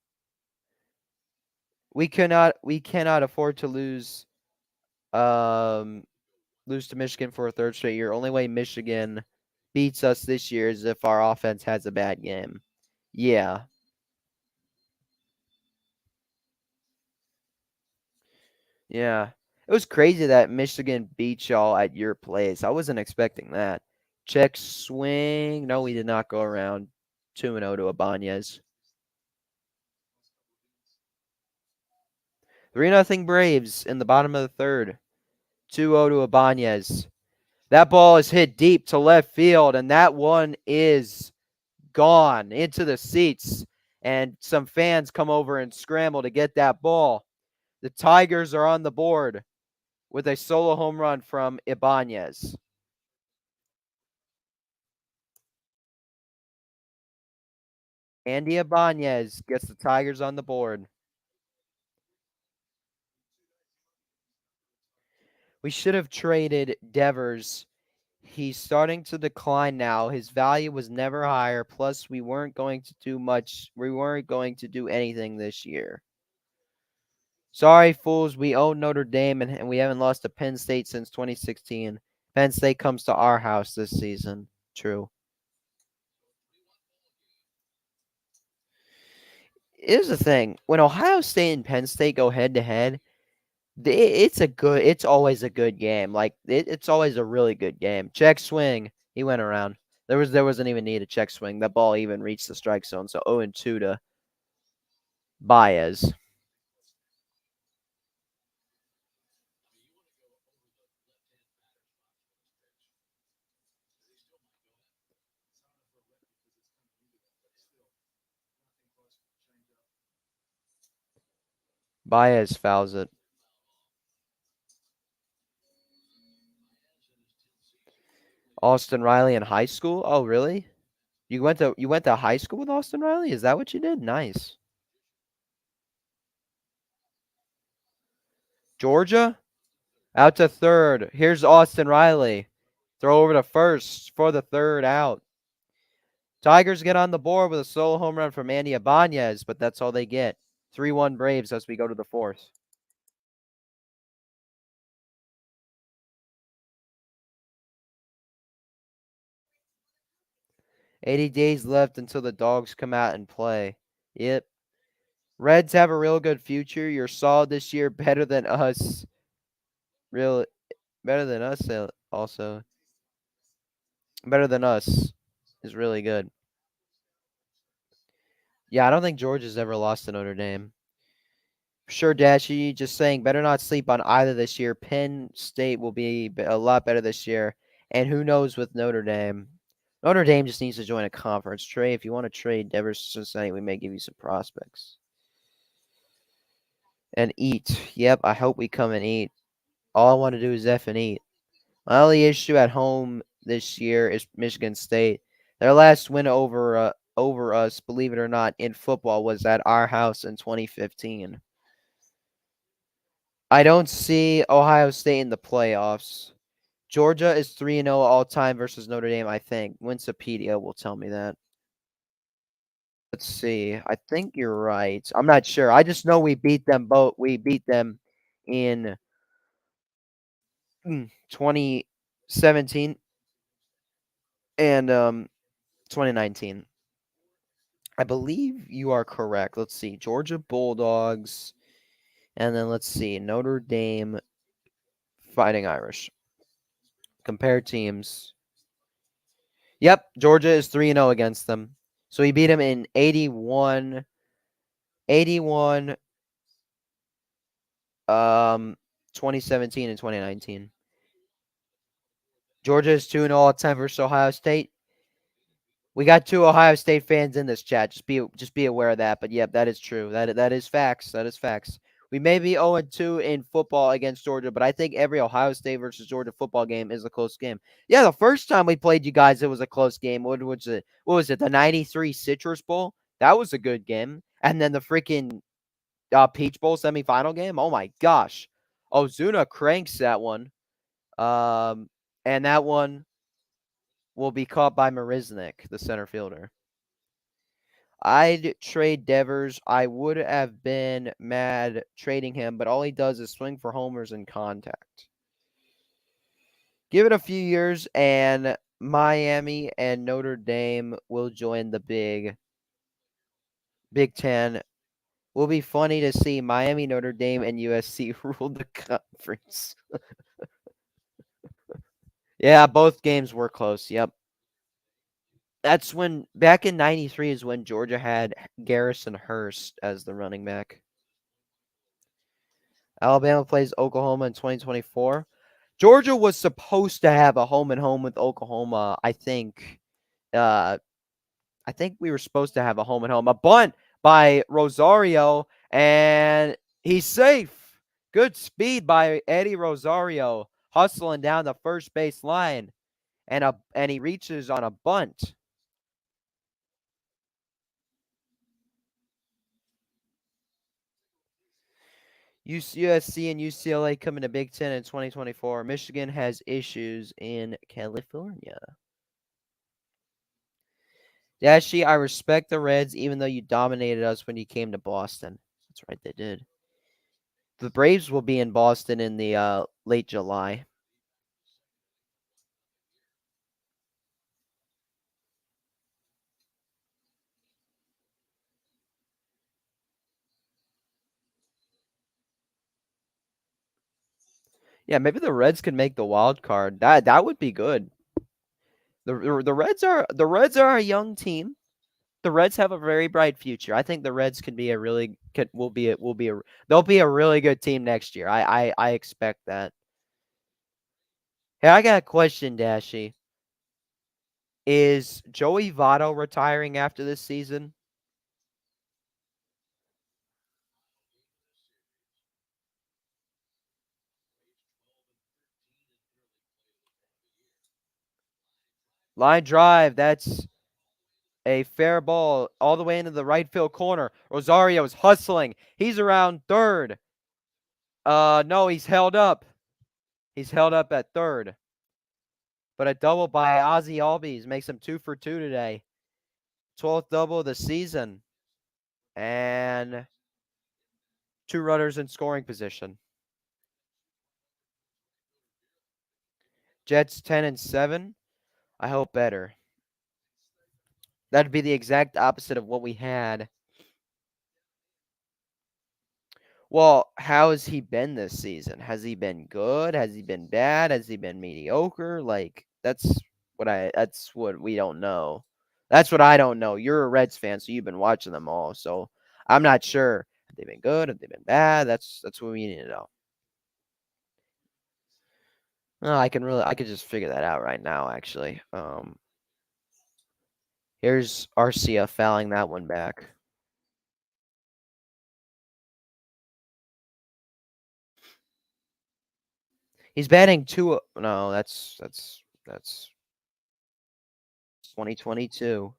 We cannot afford to um lose to Michigan for a third straight year. Only way Michigan beats us this year is if our offense has a bad game. Yeah. Yeah. It was crazy that Michigan beat y'all at your place. I wasn't expecting that. Check swing. No, we did not go around 2-0 to Ibanez. 3-0 Braves in the bottom of the third. 2-0 to Ibanez. That ball is hit deep to left field, and that one is gone into the seats. And some fans come over and scramble to get that ball. The Tigers are on the board with a solo home run from Ibanez. Andy Ibanez gets the Tigers on the board. We should have traded Devers. He's starting to decline now. His value was never higher. Plus, we weren't going to do much. We weren't going to do anything this year. Sorry, fools. We own Notre Dame, and we haven't lost to Penn State since 2016. Penn State comes to our house this season. True. Here's the thing. When Ohio State and Penn State go head-to-head, it's always a good game. Like, it's always a really good game. Check swing. He went around. There wasn't even need a check swing. That ball even reached the strike zone. So 0-2 to Baez. Baez fouls it. Austin Riley in high school? Oh, really? You went to high school with Austin Riley? Is that what you did? Nice. Georgia? Out to third. Here's Austin Riley. Throw over to first for the third out. Tigers get on the board with a solo home run from Andy Ibanez, but that's all they get. 3-1 Braves as we go to the fourth. $80 days left until the Dogs come out and play. Yep. Reds have a real good future. You're solid this year, better than us. Real better than us also. Better than us is really good. Yeah, I don't think Georgia's ever lost to Notre Dame. Sure, Dashy, just saying, better not sleep on either this year. Penn State will be a lot better this year. And who knows with Notre Dame. Notre Dame just needs to join a conference. Trey, if you want to trade Devers Cincinnati, we may give you some prospects. And eat. Yep, I hope we come and eat. All I want to do is F and eat. My only issue at home this year is Michigan State. Their last win over us, believe it or not, in football was at our house in 2015. I don't see Ohio State in the playoffs. Georgia is 3-0 all time versus Notre Dame, I think. Wikipedia will tell me that. Let's see. I think you're right. I'm not sure. I just know we beat them both. We beat them in 2017 and 2019. I believe you are correct. Let's see. Georgia Bulldogs. And then let's see. Notre Dame Fighting Irish. Compare teams. Yep. Georgia is 3-0 against them. So he beat them in 81, 2017 and 2019. Georgia is 2-0 all time versus Ohio State. We got 2 Ohio State fans in this chat. Just be aware of that. But yep, that is true. That is facts. That is facts. We may be 0-2 in football against Georgia, but I think every Ohio State versus Georgia football game is a close game. Yeah, the first time we played you guys, it was a close game. What was it? What was it? The 93 Citrus Bowl? That was a good game. And then the freaking Peach Bowl semifinal game? Oh my gosh. Ozuna cranks that one. And that one will be caught by Marisnik, the center fielder. I'd trade Devers. I would have been mad trading him, but all he does is swing for homers and contact. Give it a few years, and Miami and Notre Dame will join the Big Ten. Will be funny to see Miami, Notre Dame, and USC rule the conference. Yeah, both games were close. Yep. That's when back in '93 is when Georgia had Garrison Hurst as the running back. Alabama plays Oklahoma in 2024. Georgia was supposed to have a home and home with Oklahoma. Uh, I think we were supposed to have a home and home. A bunt by Rosario, and he's safe. Good speed by Eddie Rosario, hustling down the first base line, and he reaches on a bunt. USC and UCLA coming to Big Ten in 2024. Michigan has issues in California. Dashi, I respect the Reds even though you dominated us when you came to Boston. That's right, they did. The Braves will be in Boston in the late July. Yeah, maybe the Reds could make the wild card. That would be good. The Reds are a young team. The Reds have a very bright future. I think the Reds can be a really they'll be a really good team next year. I expect that. Hey, I got a question, Dashi. Is Joey Votto retiring after this season? Line drive. That's a fair ball all the way into the right field corner. Rosario's hustling. He's around third. No, he's held up. He's held up at third. But a double by Ozzy Albies makes him 2 for 2 today. 12th double of the season. And 2 runners in scoring position. Jets 10-7. I hope better. That'd be the exact opposite of what we had. Well, how has he been this season? Has he been good? Has he been bad? Has he been mediocre? Like that's what we don't know. That's what I don't know. You're a Reds fan, so you've been watching them all. So I'm not sure. Have they been good? Have they been bad? That's what we need to know. No, I could just figure that out right now, actually. Here's Arcia fouling that one back. He's batting two. No, that's 2022.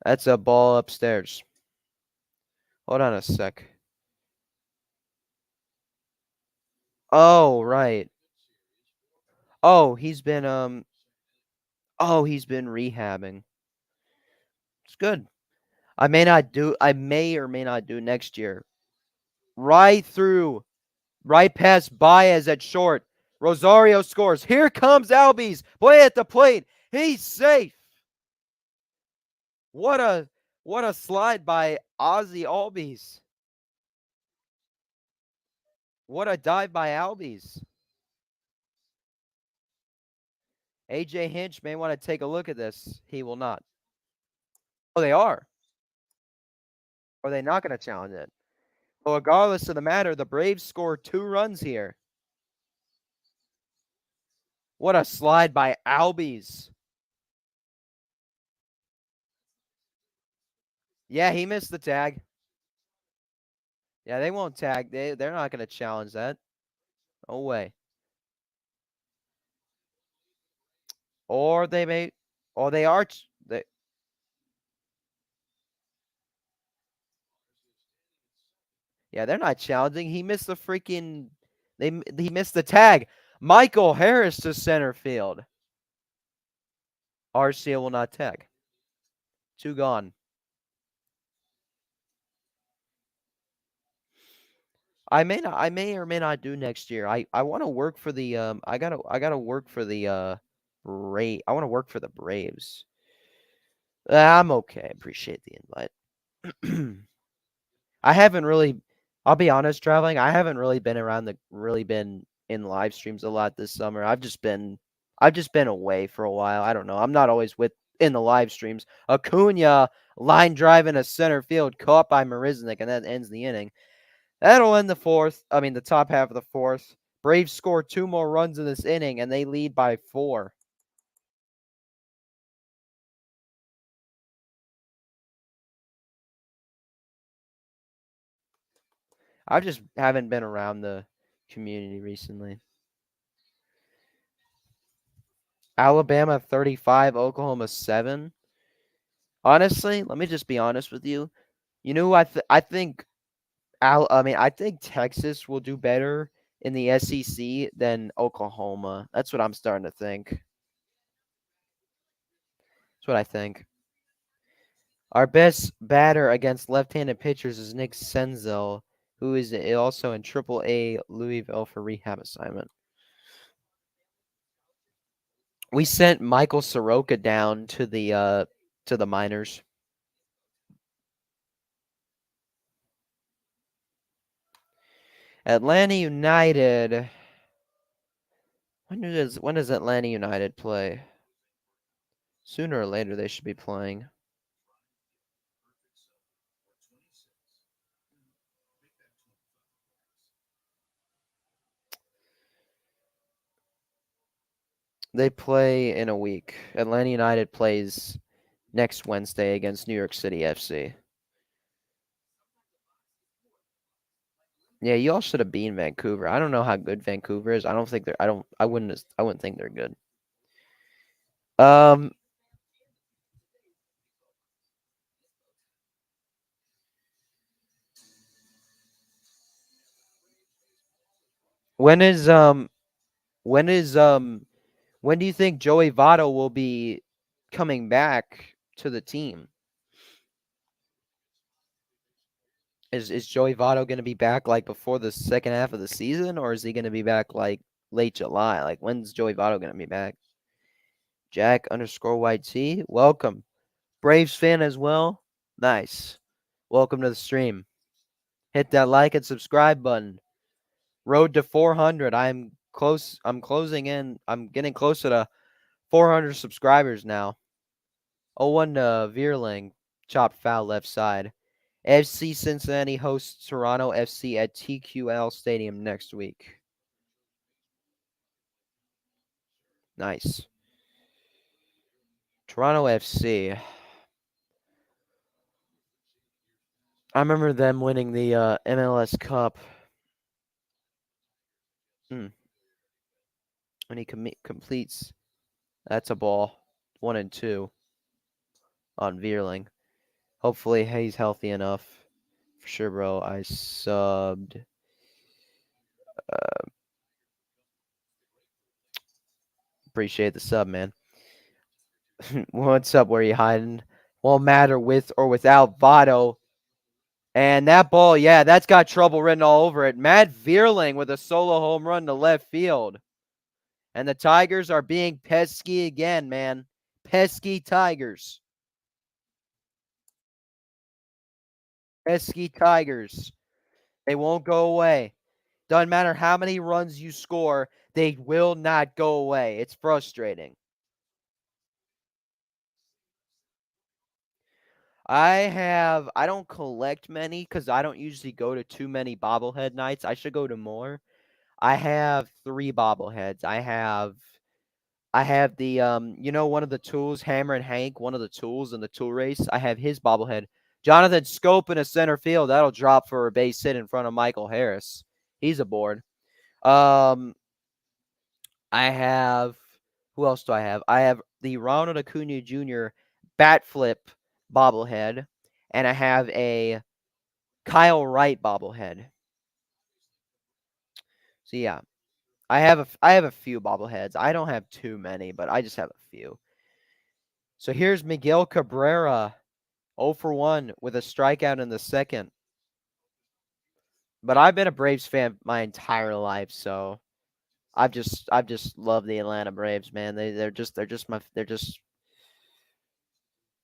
That's a ball upstairs. Hold on a sec. Oh, right. Oh, he's been rehabbing. It's good. I may or may not do next year. Right through, right past Baez at short. Rosario scores. Here comes Albies. Play at the plate. He's safe. What a slide by Ozzy Albies. What a dive by Albies. AJ Hinch may want to take a look at this. He will not. Oh, they are. Or are they not going to challenge it? Well, regardless of the matter, the Braves score 2 runs here. What a slide by Albies. Yeah, he missed the tag. Yeah, they won't tag. They're not going to challenge that. No way. Or they may, or they are. They, yeah, they're not challenging. He missed the freaking. He missed the tag. Michael Harris to center field. RCA will not tag. 2 gone. I may or may not do next year. I want to work for the I gotta work for the I want to work for the Braves. I'm okay. Appreciate the invite. I haven't really. I'll be honest, traveling. I haven't really been around the really been in live streams a lot this summer. I've just been away for a while. I don't know. I'm not always with in the live streams. Acuna line drive in a center field caught by Marisnik, and that ends the inning. That'll end the fourth. I mean, the top half of the fourth. Braves score 2 more runs in this inning, and they lead by 4. I just haven't been around the community recently. Alabama 35, Oklahoma 7. Honestly, let me just be honest with you. You know, I think I think Texas will do better in the SEC than Oklahoma. That's what I'm starting to think. That's what I think. Our best batter against left-handed pitchers is Nick Senzel, who is also in Triple-A Louisville for rehab assignment. We sent Michael Soroka down to the minors. Atlanta United. When does Atlanta United play? Sooner or later they should be playing. They play in a week. Atlanta United plays next Wednesday against New York City FC. Yeah, you all should have beaten Vancouver. I don't know how good Vancouver is. I don't think they're. I wouldn't think they're good. Um, when is when is when do you think Joey Votto will be coming back to the team? Is Joey Votto going to be back like before the second half of the season, or is he going to be back like late July? Like when's Joey Votto going to be back? Jack underscore YT, welcome. Braves fan as well. Nice. Welcome to the stream. Hit that like and subscribe button. Road to 400. I'm close. I'm closing in. I'm getting closer to 400 subscribers now. 0-1 to Vierling. Chopped foul left side. FC Cincinnati hosts Toronto FC at TQL Stadium next week. Nice. Toronto FC. I remember them winning the MLS Cup. When he completes, that's a ball. 1 and 2 on Vierling. Hopefully he's healthy enough. For sure, bro. I subbed. Appreciate the sub, man. What's up? Where you hiding? Won't matter with or without Votto. And that ball, yeah, that's got trouble written all over it. Matt Vierling with a solo home run to left field. And the Tigers are being pesky again, man. Pesky Tigers. Pesky Tigers. They won't go away. Doesn't matter how many runs you score, they will not go away. It's frustrating. I don't collect many because I don't usually go to too many bobblehead nights. I should go to more. I have 3 bobbleheads. I have the one of the tools, Hammer and Hank, one of the tools in the tool race. I have his bobblehead. Jonathan Scope in a center field. That'll drop for a base hit in front of Michael Harris. He's aboard. I have who else do I have? I have the Ronald Acuña Jr. bat flip bobblehead, and I have a Kyle Wright bobblehead. So yeah, I have a few bobbleheads. I don't have too many, but I just have a few. So here's Miguel Cabrera, 0 for 1 with a strikeout in the second. But I've been a Braves fan my entire life, so I've just loved the Atlanta Braves, man. They're just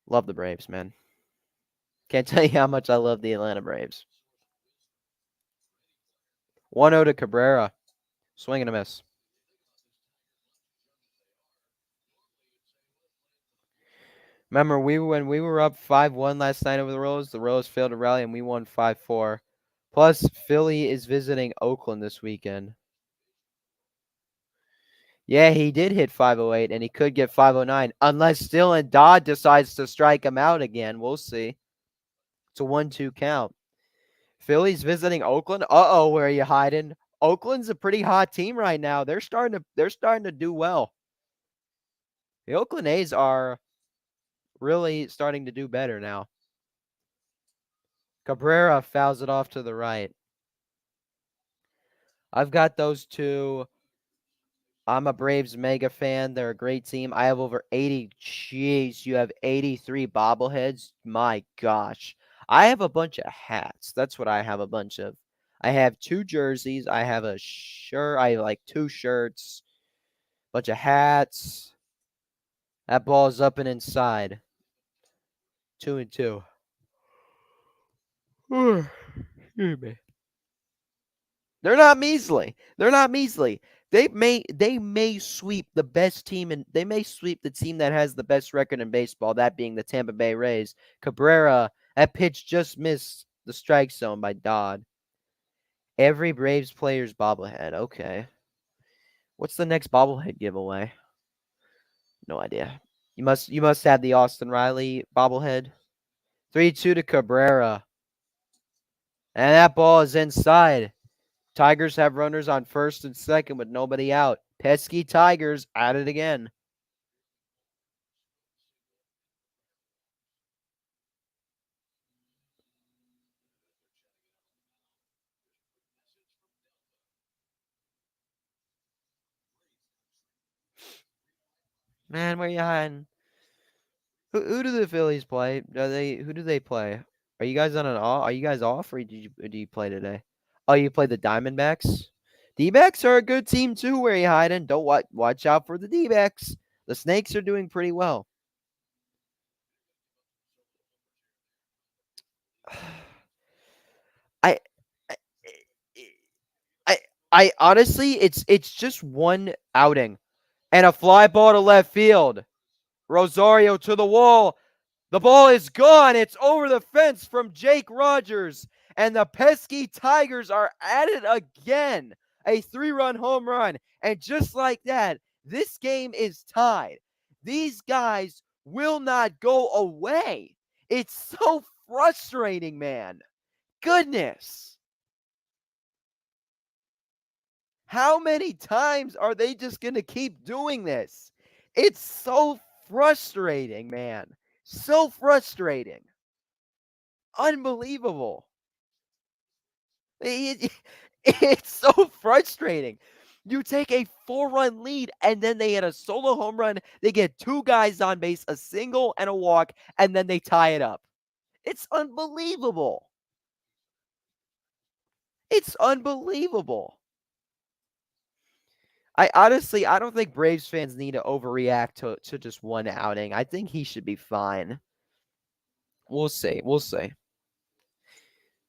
love the Braves, man. Can't tell you how much I love the Atlanta Braves. 1-0 to Cabrera. Swing and a miss. Remember, when we were up 5-1 last night over the Royals failed to rally and we won 5-4. Plus, Philly is visiting Oakland this weekend. Yeah, he did hit 508 and he could get 509 unless Dylan Dodd decides to strike him out again. We'll see. It's a 1-2 count. Philly's visiting Oakland. Uh-oh, where are you hiding? Oakland's a pretty hot team right now. They're starting to do well. The Oakland A's are really starting to do better now. Cabrera fouls it off to the right. I've got those two. I'm a Braves mega fan. They're a great team. I have over 80. Jeez, you have 83 bobbleheads? My gosh. I have a bunch of hats. That's what I have a bunch of. I have 2 jerseys. I have a shirt. I have like 2 shirts. Bunch of hats. That ball's up and inside. 2-2. Excuse me. They're not measly. They're not measly. They may sweep the best team and they may sweep the team that has the best record in baseball, that being the Tampa Bay Rays. Cabrera, that pitch just missed the strike zone by Dodd. Every Braves player's bobblehead. Okay. What's the next bobblehead giveaway? No idea. You must have the Austin Riley bobblehead. 3-2 to Cabrera. And that ball is inside. Tigers have runners on first and second with nobody out. Pesky Tigers at it again. Man, where you hiding? Who do the Phillies play? Who do they play? Are you guys on an off? Are you guys off or do you play today? Oh, you play the Diamondbacks? D-backs are a good team too. Where you hiding? Don't watch out for the D-backs. The Snakes are doing pretty well. I I I, I honestly, it's just one outing and a fly ball to left field. Rosario to the wall. The ball is gone. It's over the fence from Jake Rogers. And the pesky Tigers are at it again. A 3-run home run. And just like that, this game is tied. These guys will not go away. It's so frustrating, man. Goodness. How many times are they just going to keep doing this? It's so frustrating, man. So frustrating. Unbelievable. It- it's so frustrating. You take a 4-run lead, and then they hit a solo home run. They get 2 guys on base, a single and a walk, and then they tie it up. It's unbelievable. It's unbelievable. I don't think Braves fans need to overreact to just one outing. I think he should be fine. We'll see. We'll see.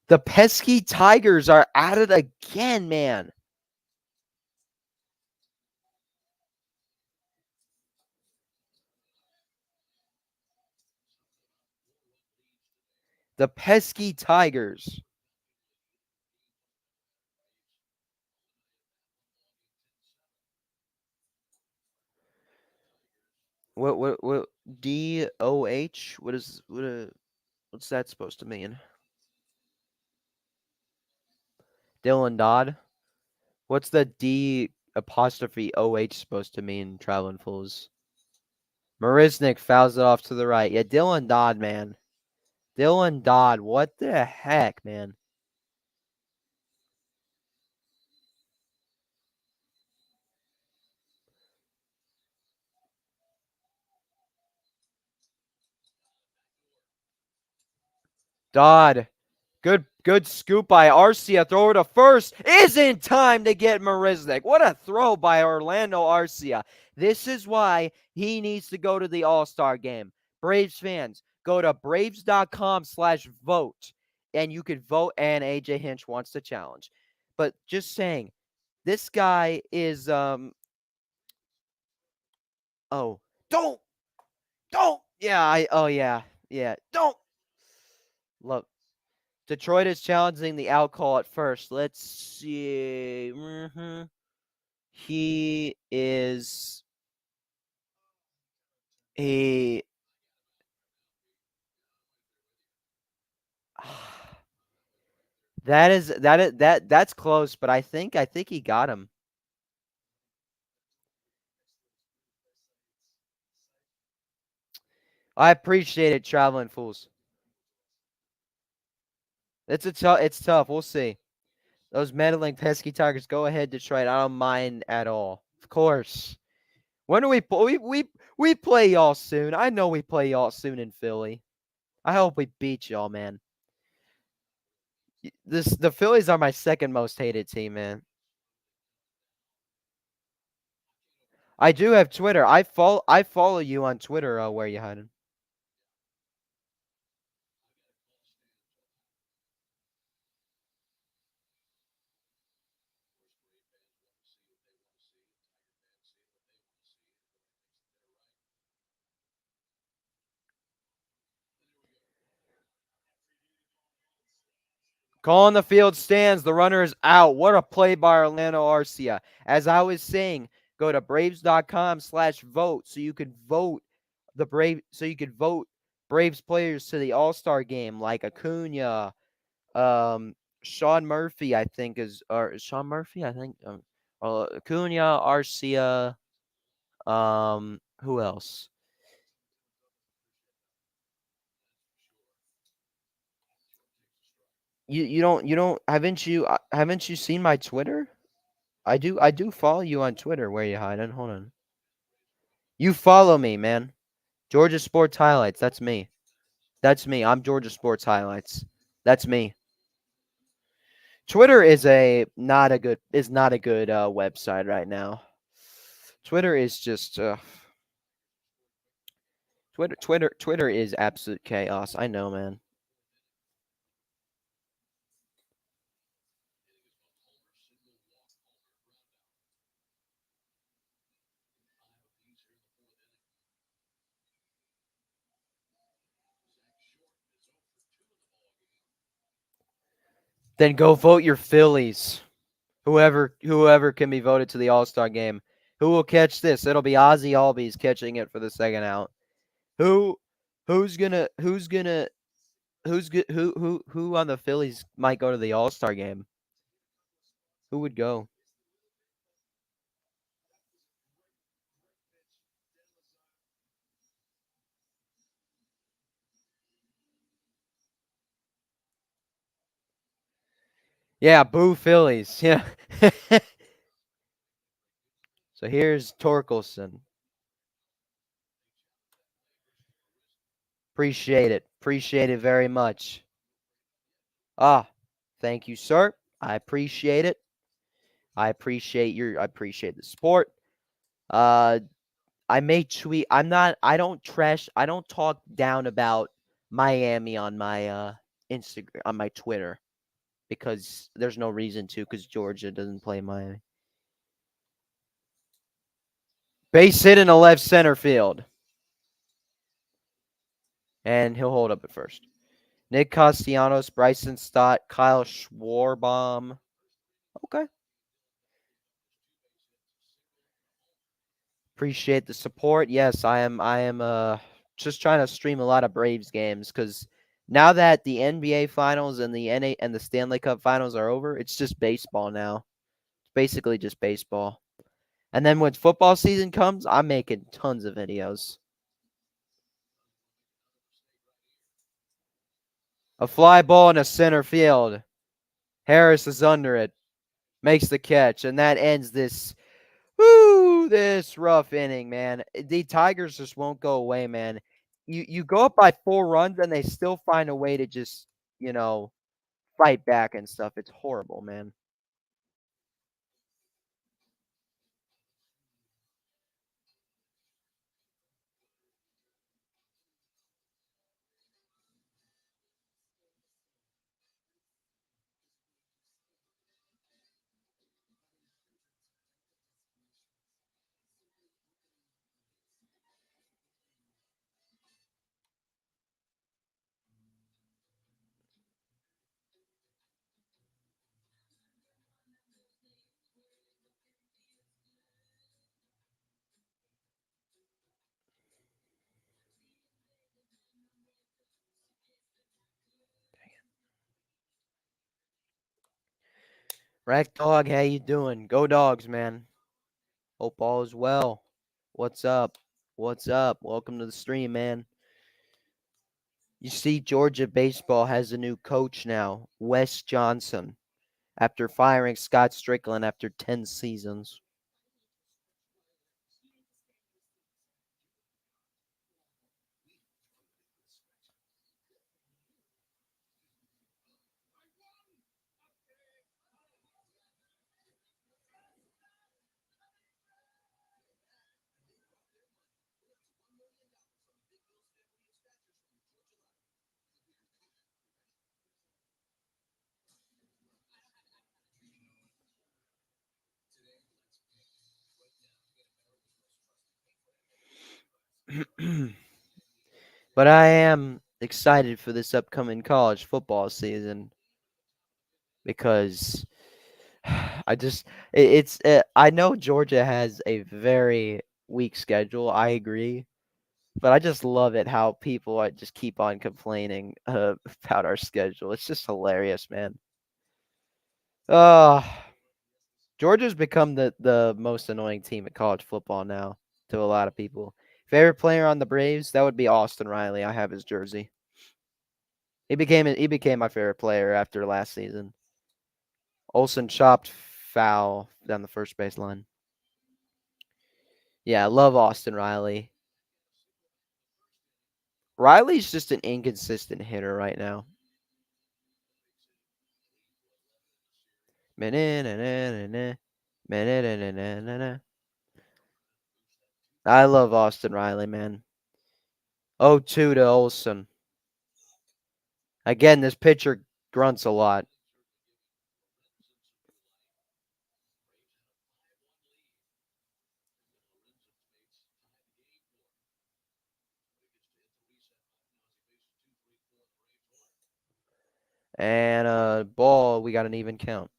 The pesky Tigers are at it again, man. The pesky Tigers. What DOH? What's that supposed to mean? Dylan Dodd? What's the D apostrophe OH supposed to mean, Traveling Fools? Marisnik fouls it off to the right. Yeah, Dylan Dodd, man. Dylan Dodd, what the heck, man? Dodd. Good Good scoop by Arcia. Throw to first. Is in time to get Marisnik. What a throw by Orlando Arcia. This is why he needs to go to the All-Star game. Braves fans, go to braves.com/vote. And you could vote, and AJ Hinch wants to challenge. But just saying, this guy is, oh, don't, yeah, don't. Love. Detroit is challenging the out call at first. Let's see. He is a that's close, but I think he got him. I appreciate it, traveling fools. It's tough. We'll see. Those meddling pesky Tigers, go ahead, Detroit. I don't mind at all. Of course. When do we play y'all soon? I know we play y'all soon in Philly. I hope we beat y'all, man. The Phillies are my second most hated team, man. I do have Twitter. I follow you on Twitter. Where you hiding? Calling the field stands. The runner is out. What a play by Orlando Arcia. As I was saying, go to braves.com/vote so you could vote Braves players to the All-Star game like Acuña, Sean Murphy, I think Sean Murphy, I think Acuña, Arcia, who else? You don't haven't you seen my Twitter? I do follow you on Twitter. Where you hiding? Hold on. You follow me, man. Georgia Sports Highlights. That's me. That's me. I'm Georgia Sports Highlights. That's me. Twitter is not a good website right now. Twitter is just Twitter is absolute chaos. I know, man. Then go vote your Phillies. Whoever can be voted to the All-Star game. Who will catch this? It'll be Ozzy Albies catching it for the second out. Who who's gonna who on the Phillies might go to the All-Star game? Who would go? Yeah, boo Phillies. Yeah. So here's Torkelson. Appreciate it. Appreciate it very much. Ah, thank you, sir. I appreciate it. I appreciate the sport. Uh I may tweet. I don't talk down about Miami on my Instagram on my Twitter because there's no reason to because Georgia doesn't play Miami. Base hit in the left center field. And he'll hold up at first. Nick Castellanos, Bryson Stott, Kyle Schwarbaum. Okay. Appreciate the support. Yes, I am just trying to stream a lot of Braves games because now that the NBA finals and the NA and the Stanley Cup finals are over, it's just baseball now. It's basically just baseball. And then when football season comes, I'm making tons of videos. A fly ball in a center field. Harris is under it. Makes the catch, and that ends this rough inning, man. The Tigers just won't go away, man. You go up by 4 runs, and they still find a way to just, you know, fight back and stuff. It's horrible, man. Rack Dog, how you doing? Go Dogs, man. Hope all is well. What's up? What's up? Welcome to the stream, man. You see, Georgia baseball has a new coach now, Wes Johnson, after firing Scott Strickland after 10 seasons. But I am excited for this upcoming college football season because I just I know Georgia has a very weak schedule. I agree, but I just love it how people just keep on complaining about our schedule. It's just hilarious, man. Uh Georgia's become the most annoying team in college football now to a lot of people. Favorite player on the Braves, that would be Austin Riley. I have his jersey. He became my favorite player after last season. Olsen chopped foul down the first baseline. Yeah, I love Austin Riley. Riley's just an inconsistent hitter right now. I love Austin Riley, man. 0-2 to Olsen. Again, this pitcher grunts a lot. And ball, we got an even count.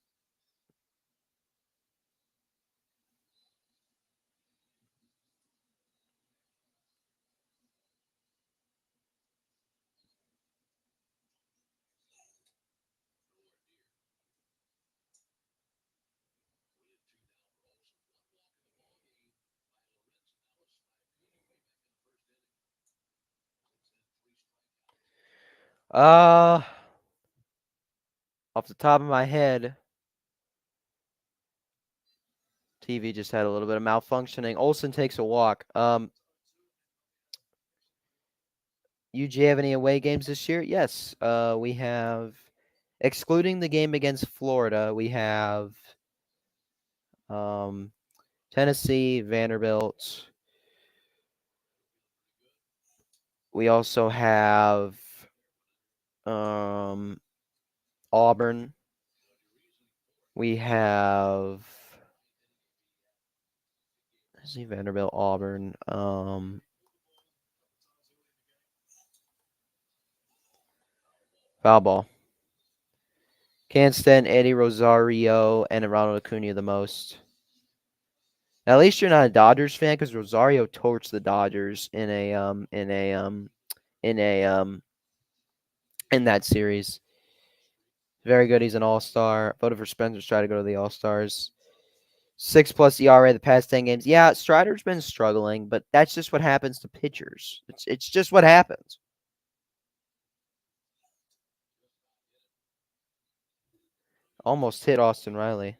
Uh, off the top of my head, TV just had a little bit of malfunctioning. Olsen takes a walk. UG have any away games this year? Yes. We have, excluding the game against Florida, we have um, Tennessee, Vanderbilt. We also have Auburn. We have, let's see, Vanderbilt, Auburn. Foul ball. Can't stand Eddie Rosario and Ronald Acuña the most. Now, at least you're not a Dodgers fan because Rosario torched the Dodgers in that series. Very good. He's an all-star. Voted for Spencer Strider to go to the All-Stars. 6+ ERA the past 10 games. Yeah, Strider's been struggling, but that's just what happens to pitchers. It's just what happens. Almost hit Austin Riley.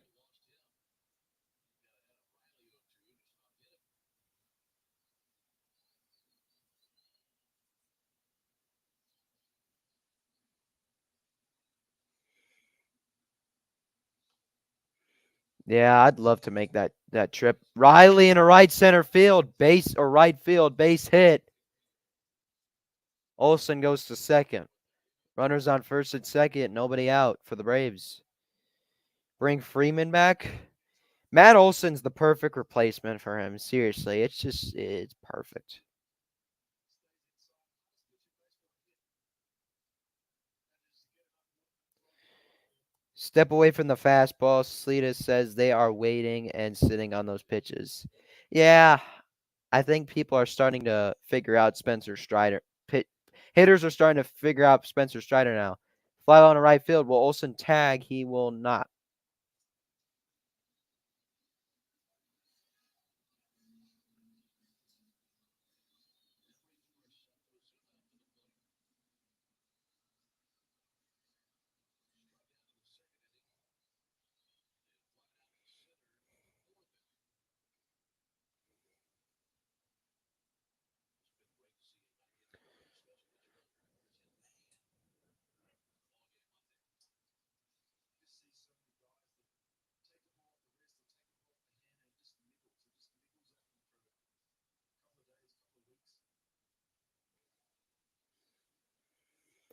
Yeah, I'd love to make that trip. Riley in a right center field, base or right field, base hit. Olsen goes to second. Runners on first and second, nobody out for the Braves. Bring Freeman back. Matt Olson's the perfect replacement for him. Seriously, it's perfect. Step away from the fastball. Slita says they are waiting and sitting on those pitches. Yeah, I think people are starting to figure out Spencer Strider. Hitters are starting to figure out Spencer Strider now. Fly ball in the right field. Will Olson tag? He will not.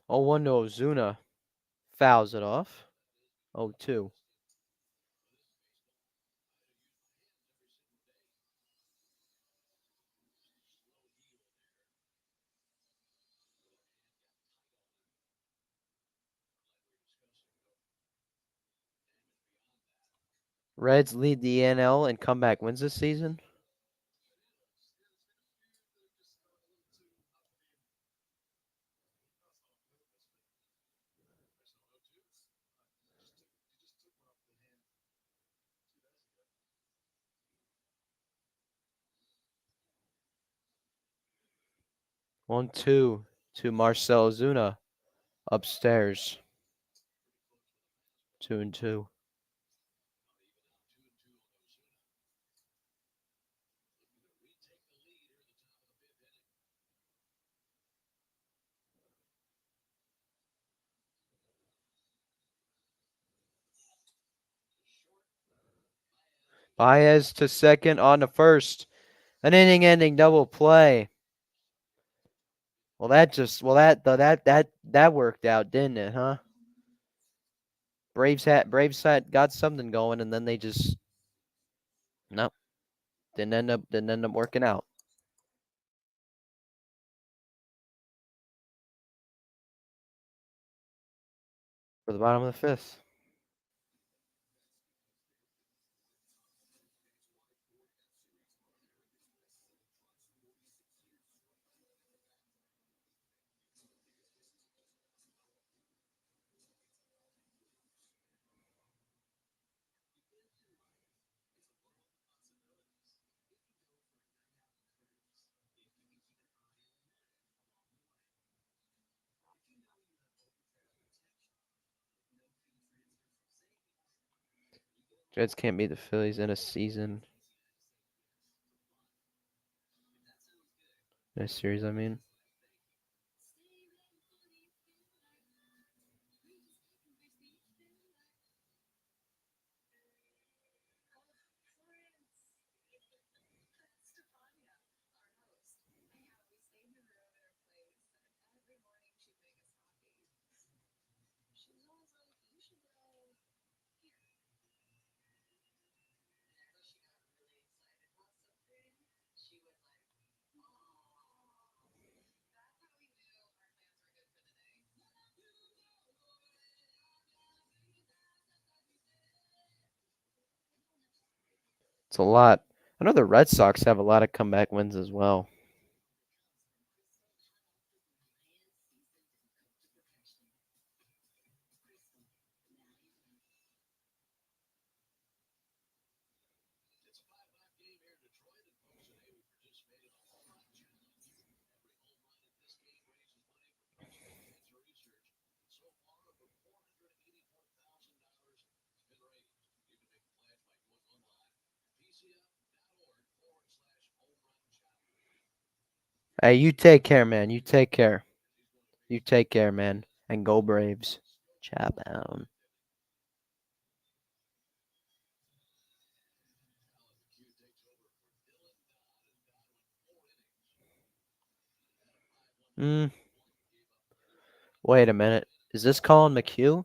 Oh, 1 to Ozuna. Fouls it off. 0-2. Reds lead the NL and comeback wins this season. One, two to Marcell Ozuna upstairs. 2-2. Baez to second on the first. An inning-ending double play. Well, that worked out, didn't it, huh? Braves had got something going, and then they just no didn't end up working out for the bottom of the fifth. Jets can't beat the Phillies in a season. In a series, I mean. It's a lot. I know the Red Sox have a lot of comeback wins as well. Hey, you take care, man. You take care. You take care, man. And go Braves. Chap down. Wait a minute. Is this Colin McHugh?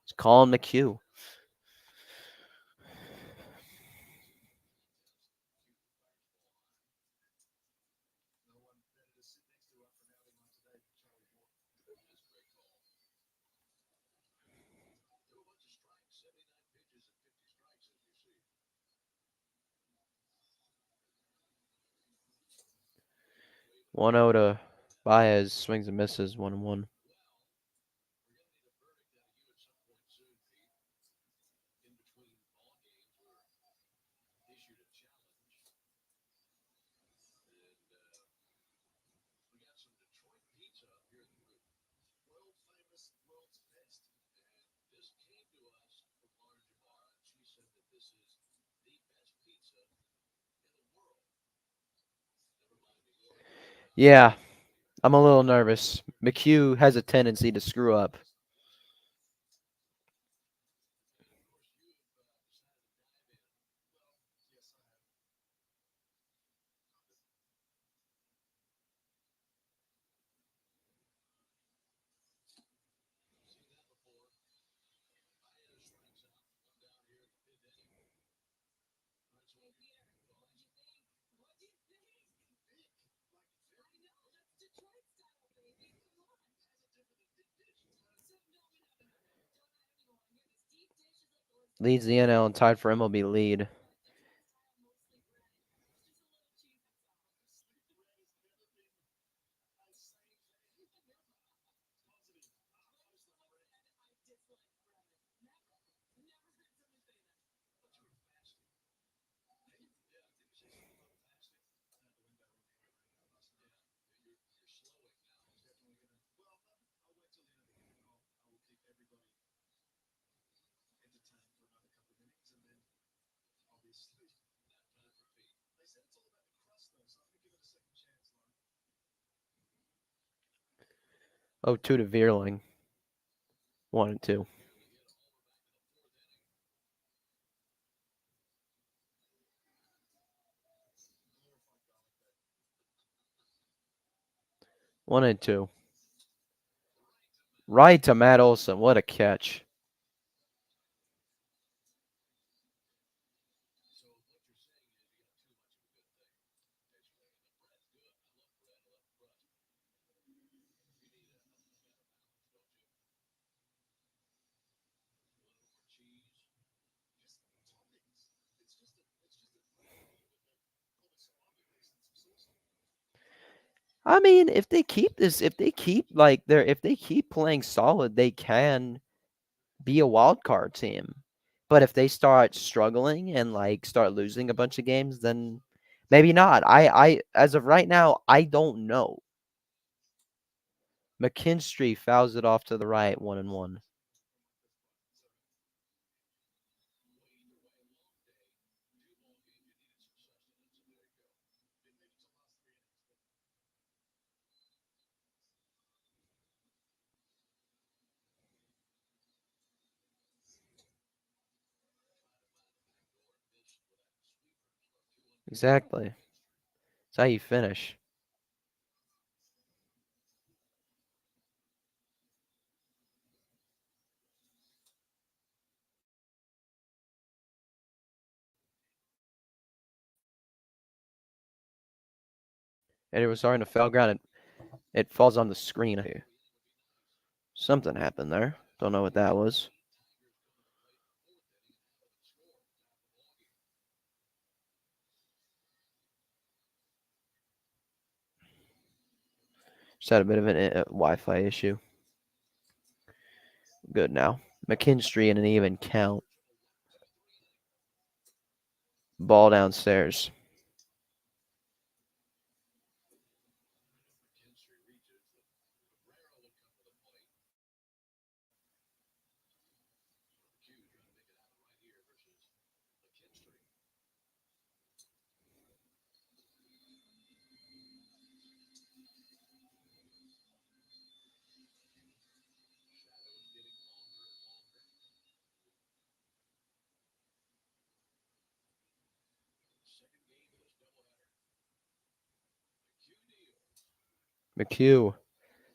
It's Colin McHugh. One 0 to Baez. Swings and misses. 1-1. Yeah, I'm a little nervous. McHugh has a tendency to screw up. Leads the NL and tied for MLB lead. Oh, 2 to Veerling. 1-2. One and two. Right to Matt Olson. What a catch. I mean, if they keep if they keep playing solid, they can be a wild card team. But if they start struggling and start losing a bunch of games, then maybe not. I as of right now, I don't know. McKinstry fouls it off to the right, 1-1. Exactly. That's how you finish. And it was starting to foul ground, and it falls on the screen. Something happened there. Don't know what that was. Just had a bit of a Wi-Fi issue. Good now. McKinstry in an even count. Ball downstairs. McHugh.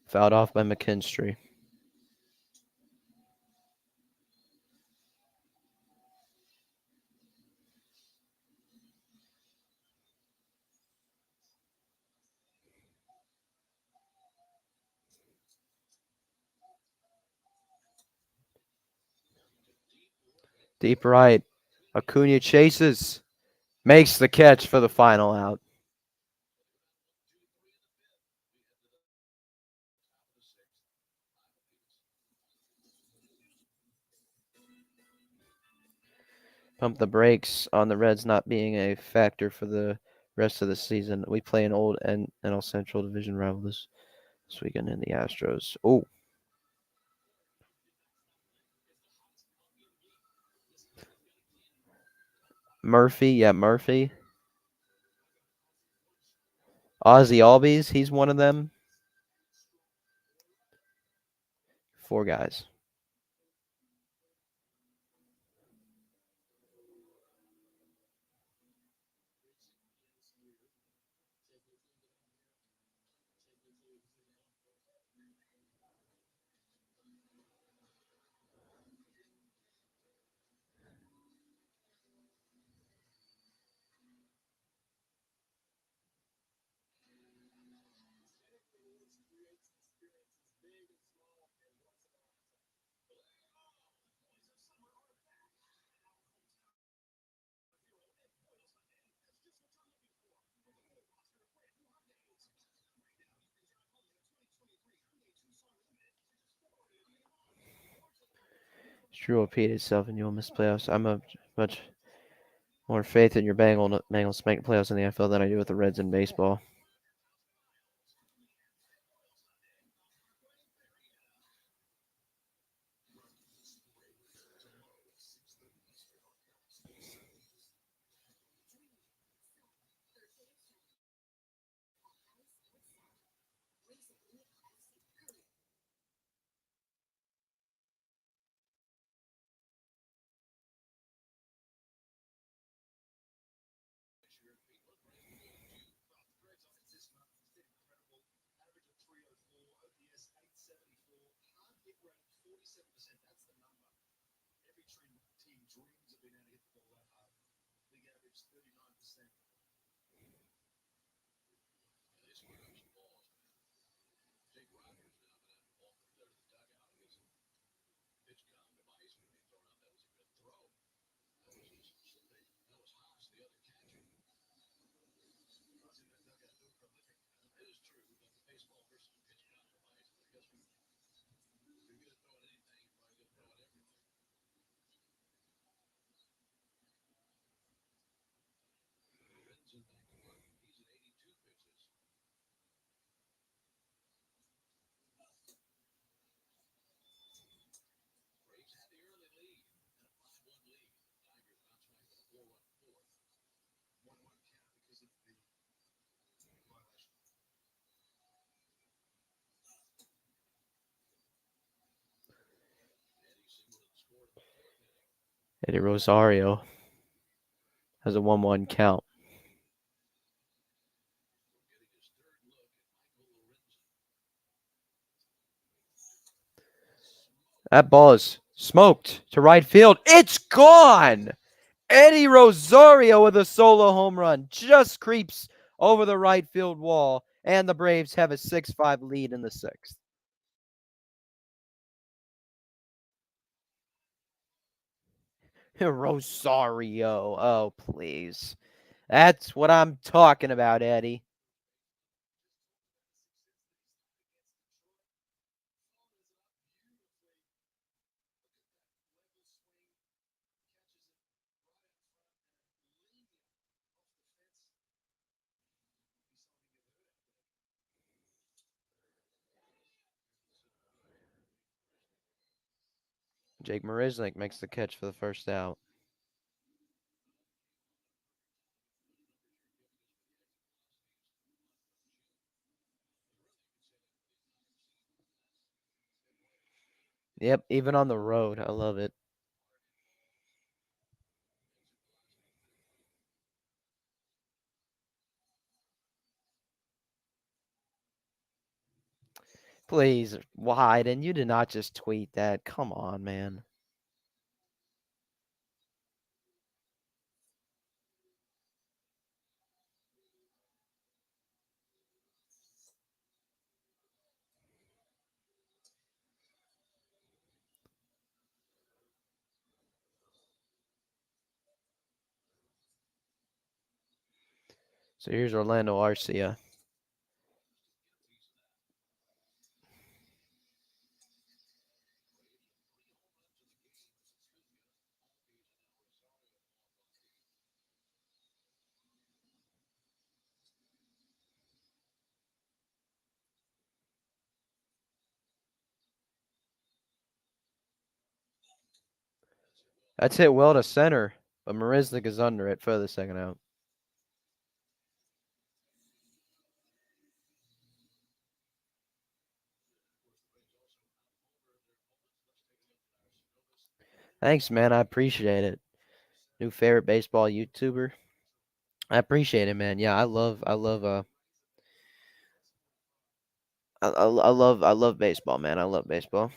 Fouled off by McKinstry. Deep right. Acuña chases. Makes the catch for the final out. Pump the brakes on the Reds not being a factor for the rest of the season. We play an old NL Central Division rival this weekend in the Astros. Oh. Murphy. Yeah, Murphy. Ozzy Albies. He's one of them. 4 guys. True will repeat itself and you'll miss playoffs. I'm a much more faith in your Bengals making playoffs in the NFL than I do with the Reds in baseball. Eddie Rosario has a 1-1 count. That ball is smoked to right field. It's gone! Eddie Rosario with a solo home run just creeps over the right field wall, and the Braves have a 6-5 lead in the 6th. Rosario. Oh, please. That's what I'm talking about, Eddie. Jake Marisnik makes the catch for the first out. Yep, even on the road. I love it. Please, Wyden, you did not just tweet that. Come on, man. So here's Orlando Arcia. That's hit well to center, but Marisnik is under it for the second out. Thanks, man. I appreciate it. New favorite baseball YouTuber. I appreciate it, man. Yeah, I love I love baseball, man. I love baseball.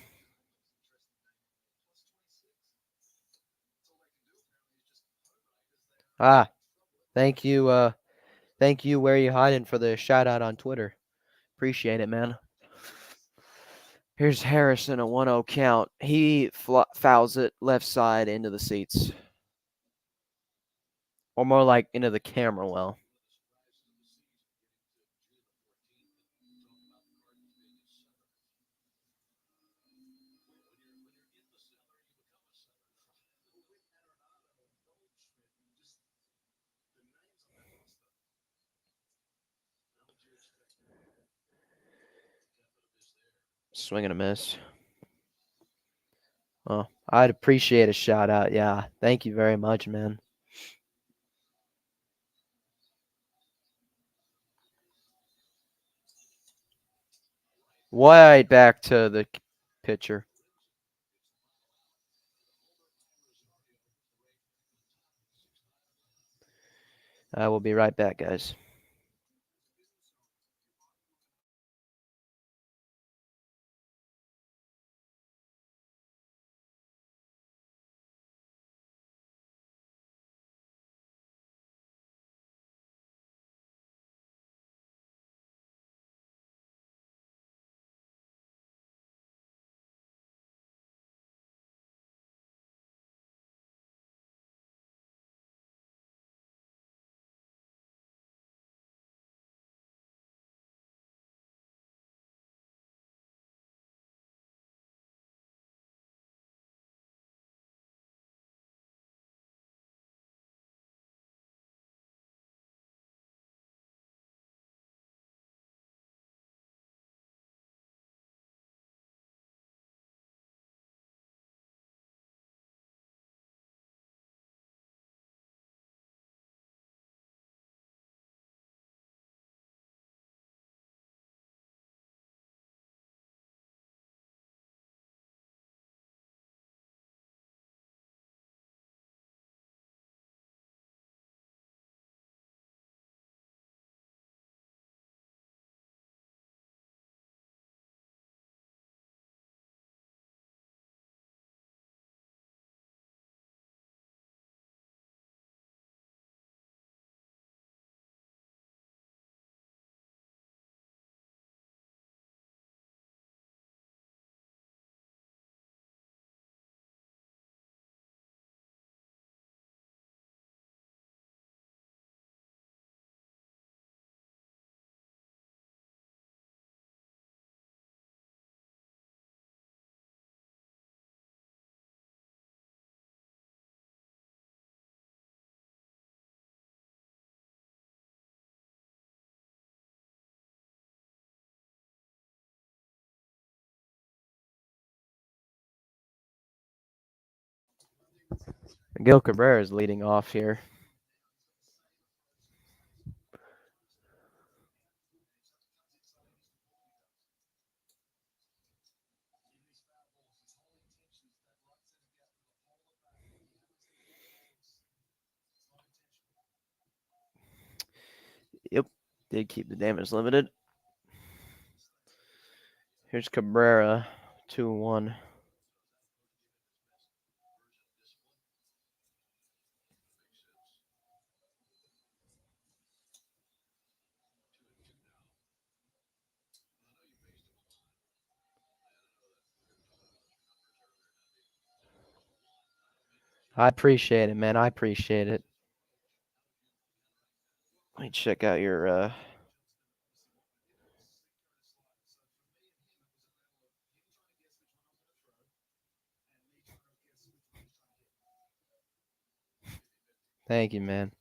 Ah, thank you, thank you, Where You Hiding, for the shout out on Twitter. Appreciate it, man. Here's Harrison, a 1-0 count. He fouls it left side into the seats. Or more like into the camera well. Swing and a miss. Oh, I'd appreciate a shout out. Yeah. Thank you very much, man. Right back to the pitcher. I will be right back, guys. Miguel Cabrera is leading off here. Yep. Did keep the damage limited. Here's Cabrera, 2-1. I appreciate it, man. I appreciate it. Let me check out your Thank you, man.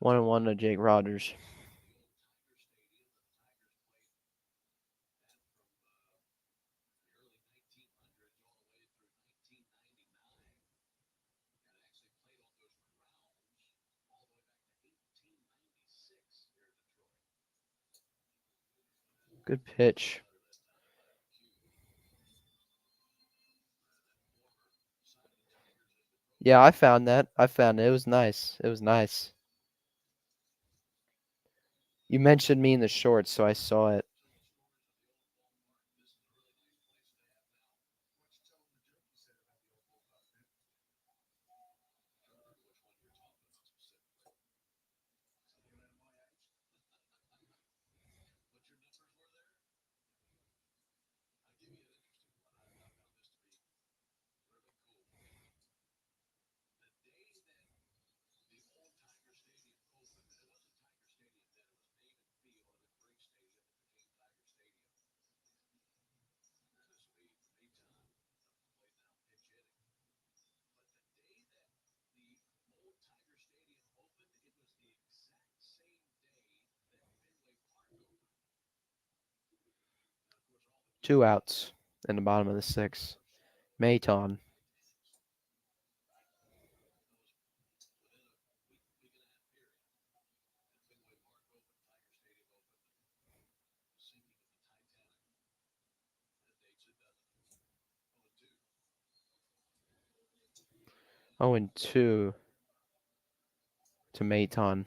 One and one to Jake Rogers. Good pitch. Yeah, I found that. I found it. It was nice. It was nice. You mentioned me in the shorts, so I saw it. Two outs in the bottom of the sixth. Mayton. Oh, and 2 to Mayton.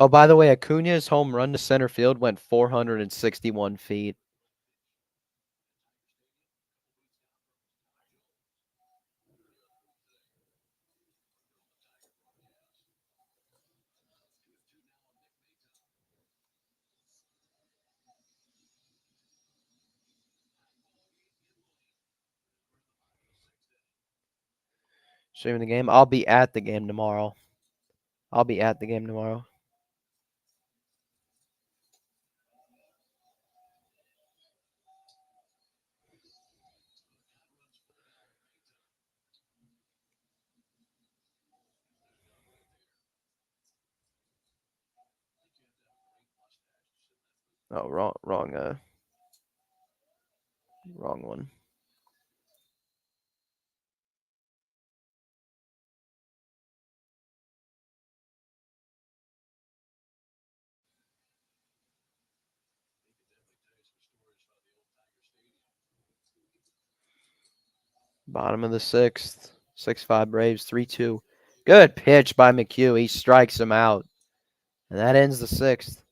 Oh, by the way, Acuña's home run to center field went 461 feet. Streaming the game. I'll be at the game tomorrow. I'll be at the game tomorrow. Oh, wrong one. Bottom of the sixth. 6-5 Braves, 3-2. Good pitch by McHugh. He strikes him out. And that ends the sixth.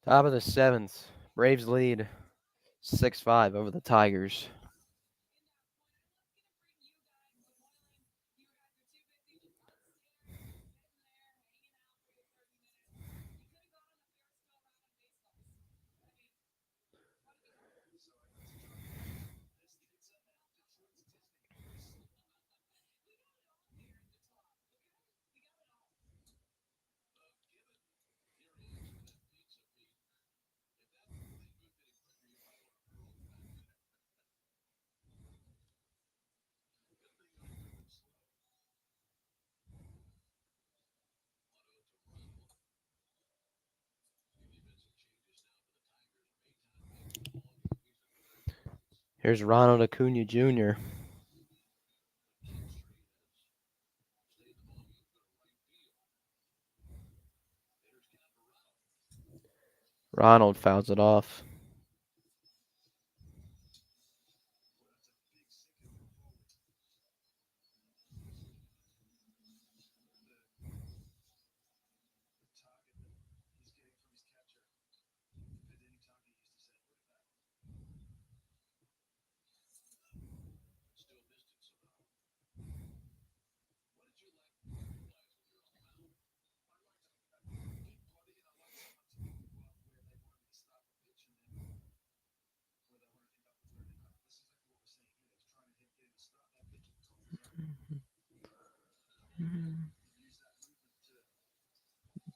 Top of the seventh. Braves lead 6-5 over the Tigers. Here's Ronald Acuña Jr. Ronald fouls it off.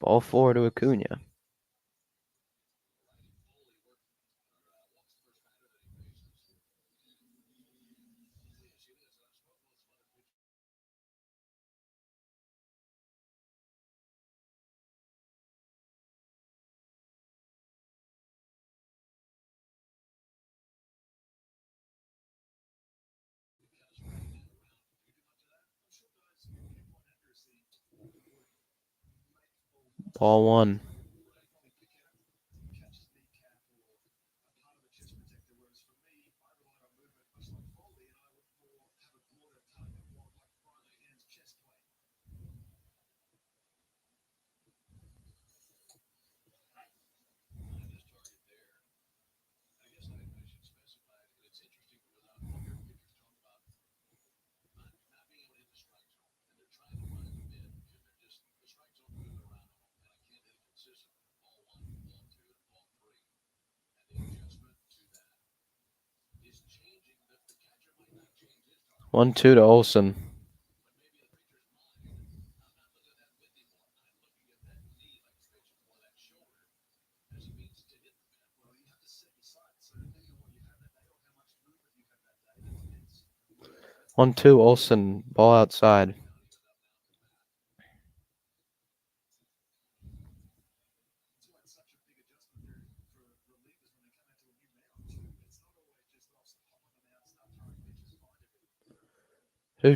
Ball 4 to Acuña. Ball 1. 1-2 to Olson. One two Olson, ball outside.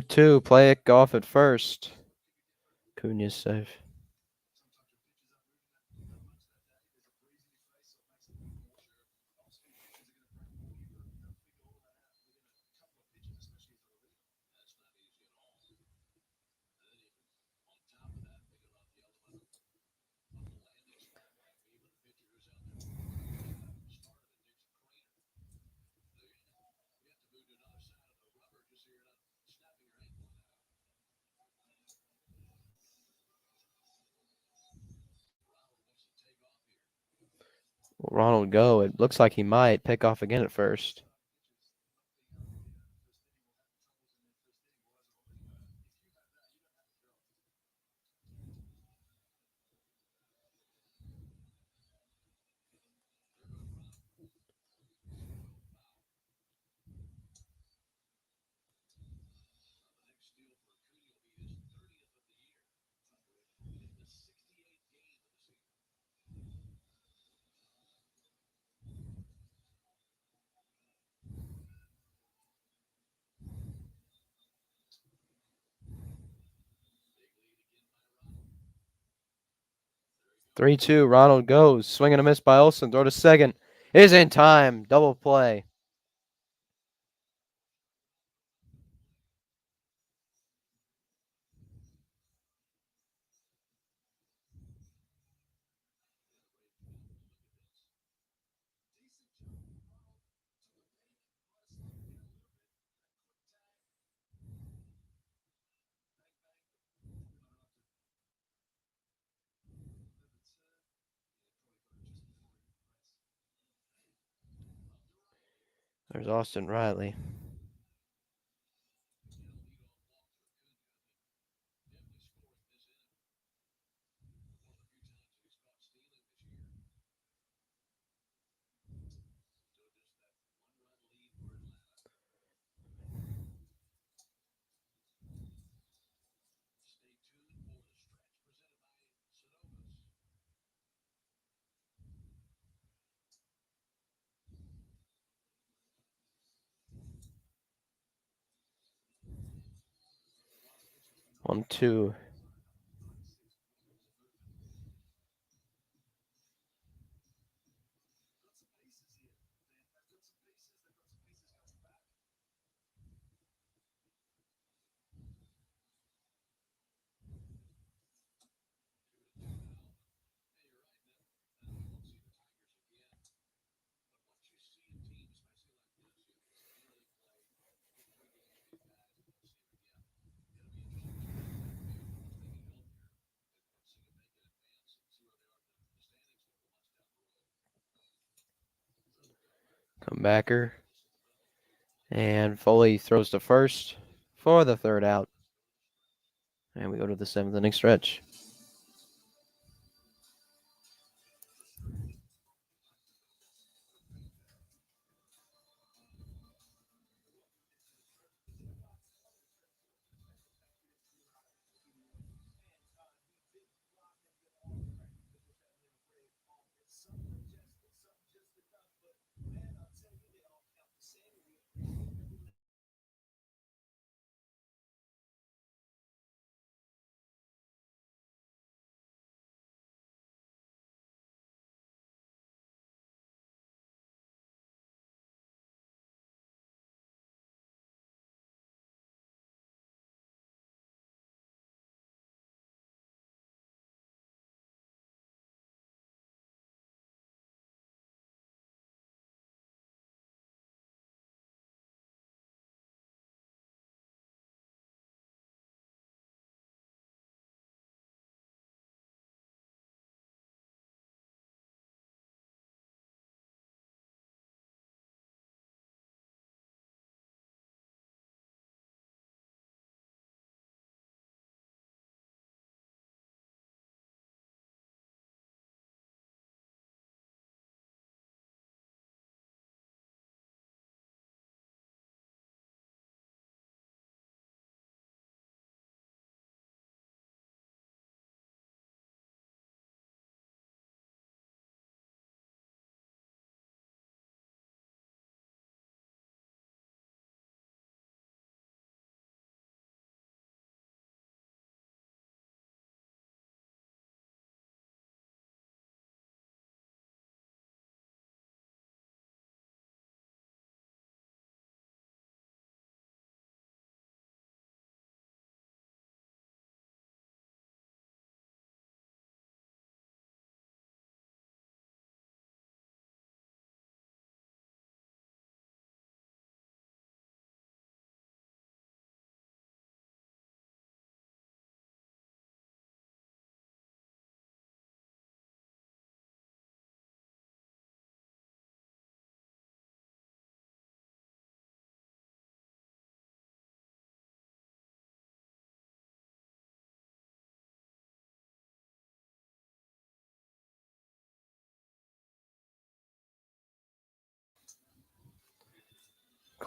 Two play it off at first. Acuña's safe. Ronald go. It looks like he might pick off again at first. Three two. Ronald goes. Swing and a miss by Olson. Throw to second. Is in time. Double play. There's Austin Riley. One two. Comebacker. And Foley throws to first for the third out. And we go to the seventh inning stretch.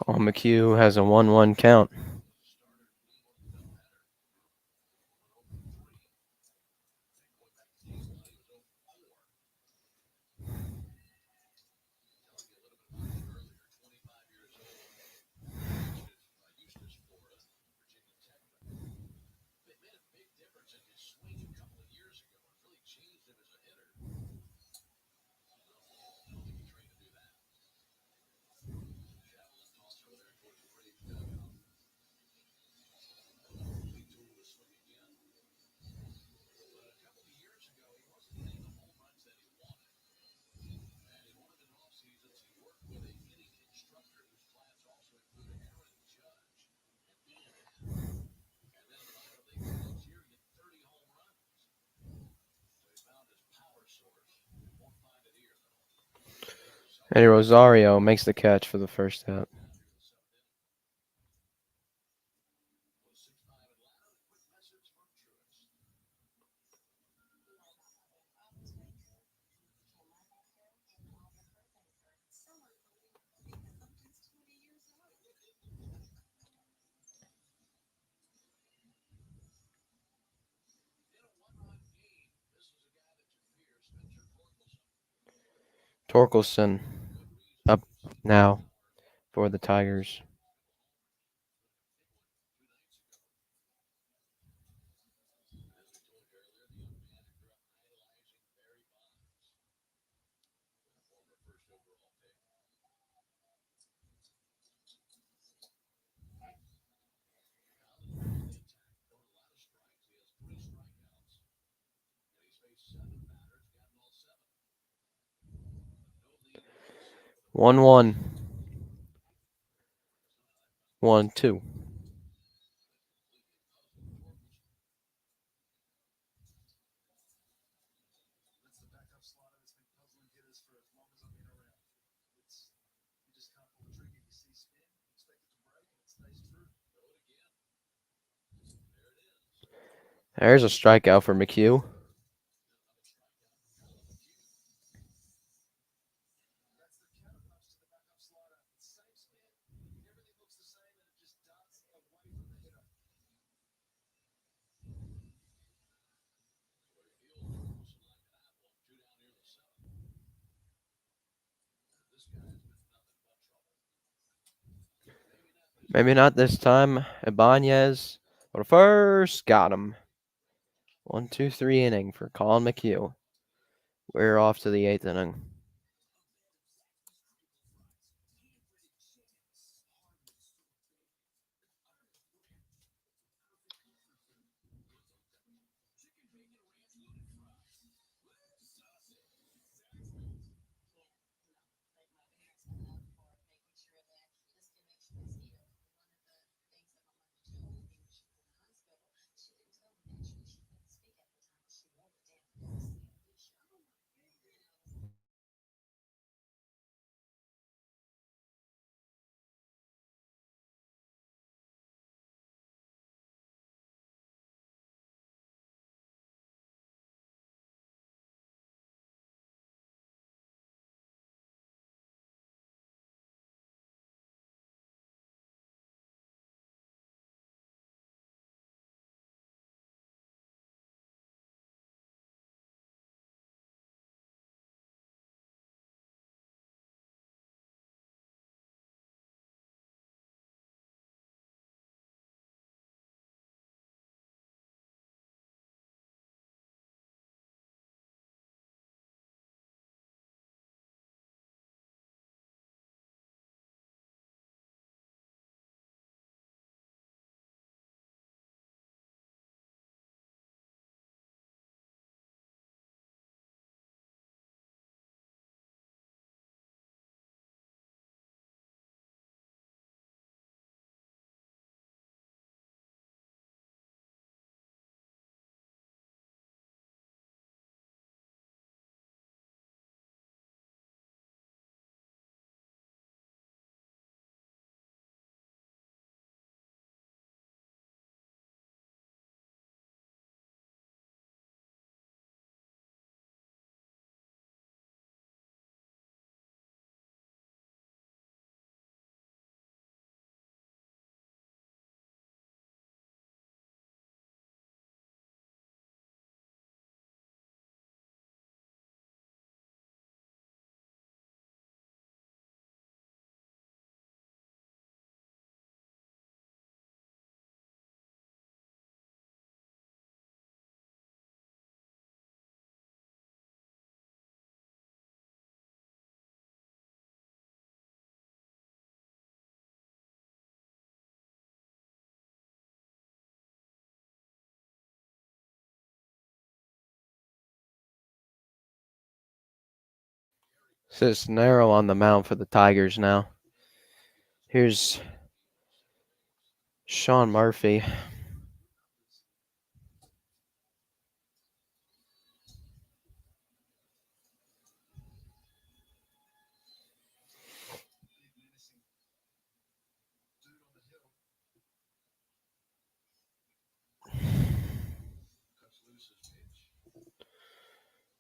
Colin McHugh has a 1-1 count. Eddie Rosario makes the catch for the first out. Torkelson up now for the Tigers. One, 1-2. There's a strikeout for McHugh. Maybe not this time. Ibanez for first. Got him. 1-2-3 inning for Colin McHugh. We're off to the 8th inning. Cisnero on the mound for the Tigers now. Here's Sean Murphy.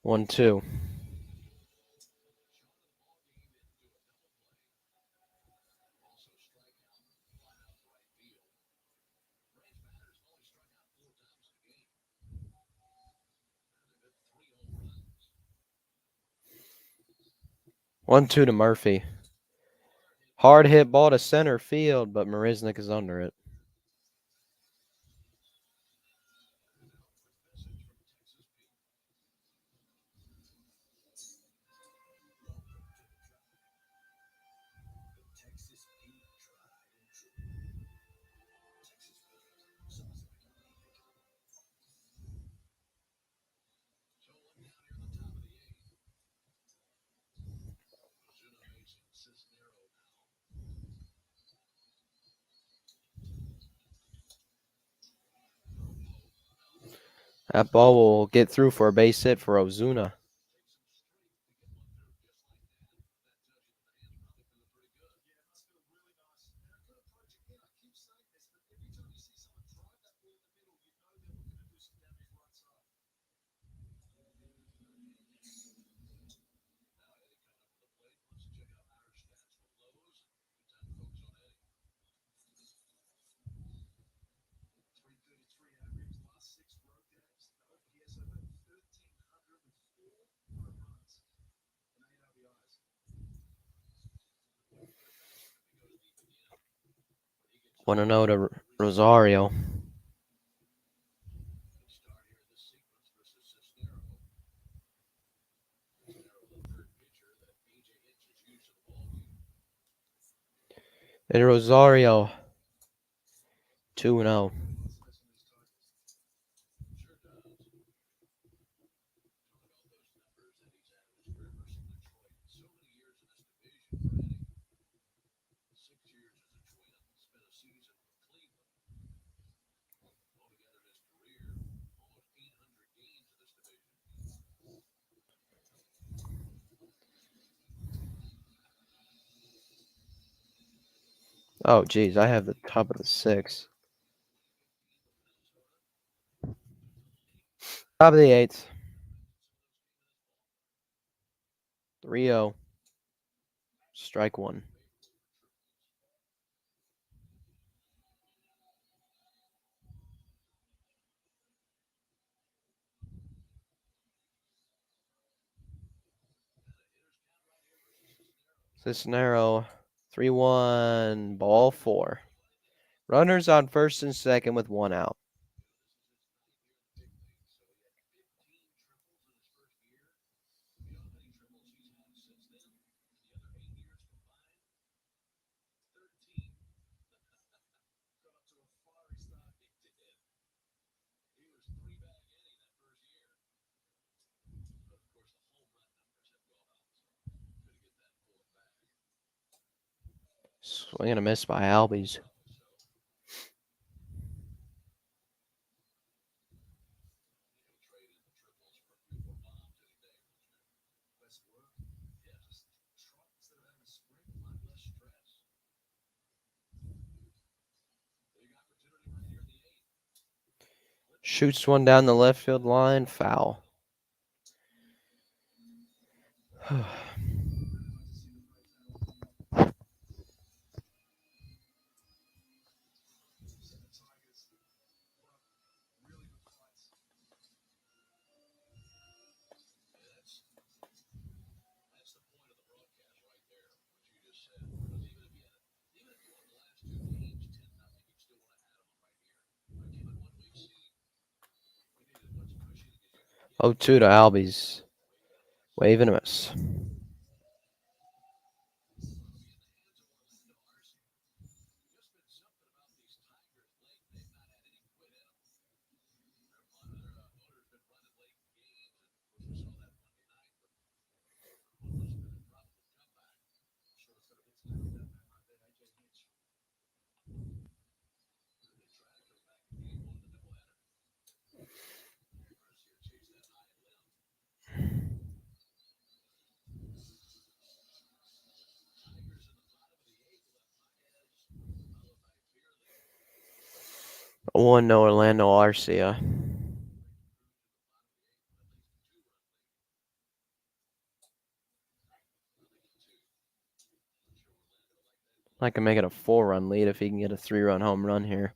One, two. One, two to Murphy. Hard hit ball to center field, but Marisnik is under it. That ball will get through for a base hit for Ozuna. One to know to Rosario. And Rosario 2-0. Oh, geez, I have the top of the sixth. Top of the eighth. 3-0. Strike one. Cisnero 3-1. Ball four. Runners on first and second with one out. Swing and a miss by Albies. Shoots one down the left field line. Foul. Oh, 2 to Albies. Wave and a miss. 1 Orlando Arcia. I can make it a 4-run lead if he can get a 3-run home run here.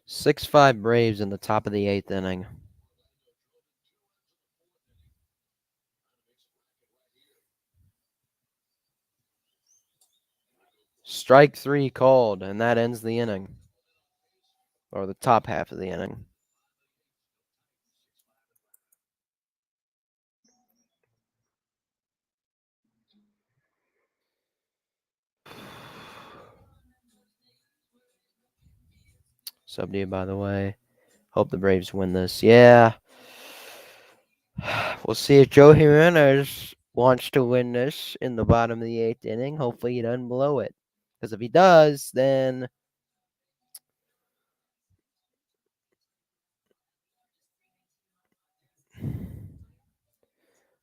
6-5 Braves in the top of the 8th inning. Strike 3 called, and that ends the inning. Or the top half of the inning. Sub to you, by the way. Hope the Braves win this. Yeah. We'll see if Joe Jimenez wants to win this in the bottom of the 8th inning. Hopefully he doesn't blow it. Because if he does, then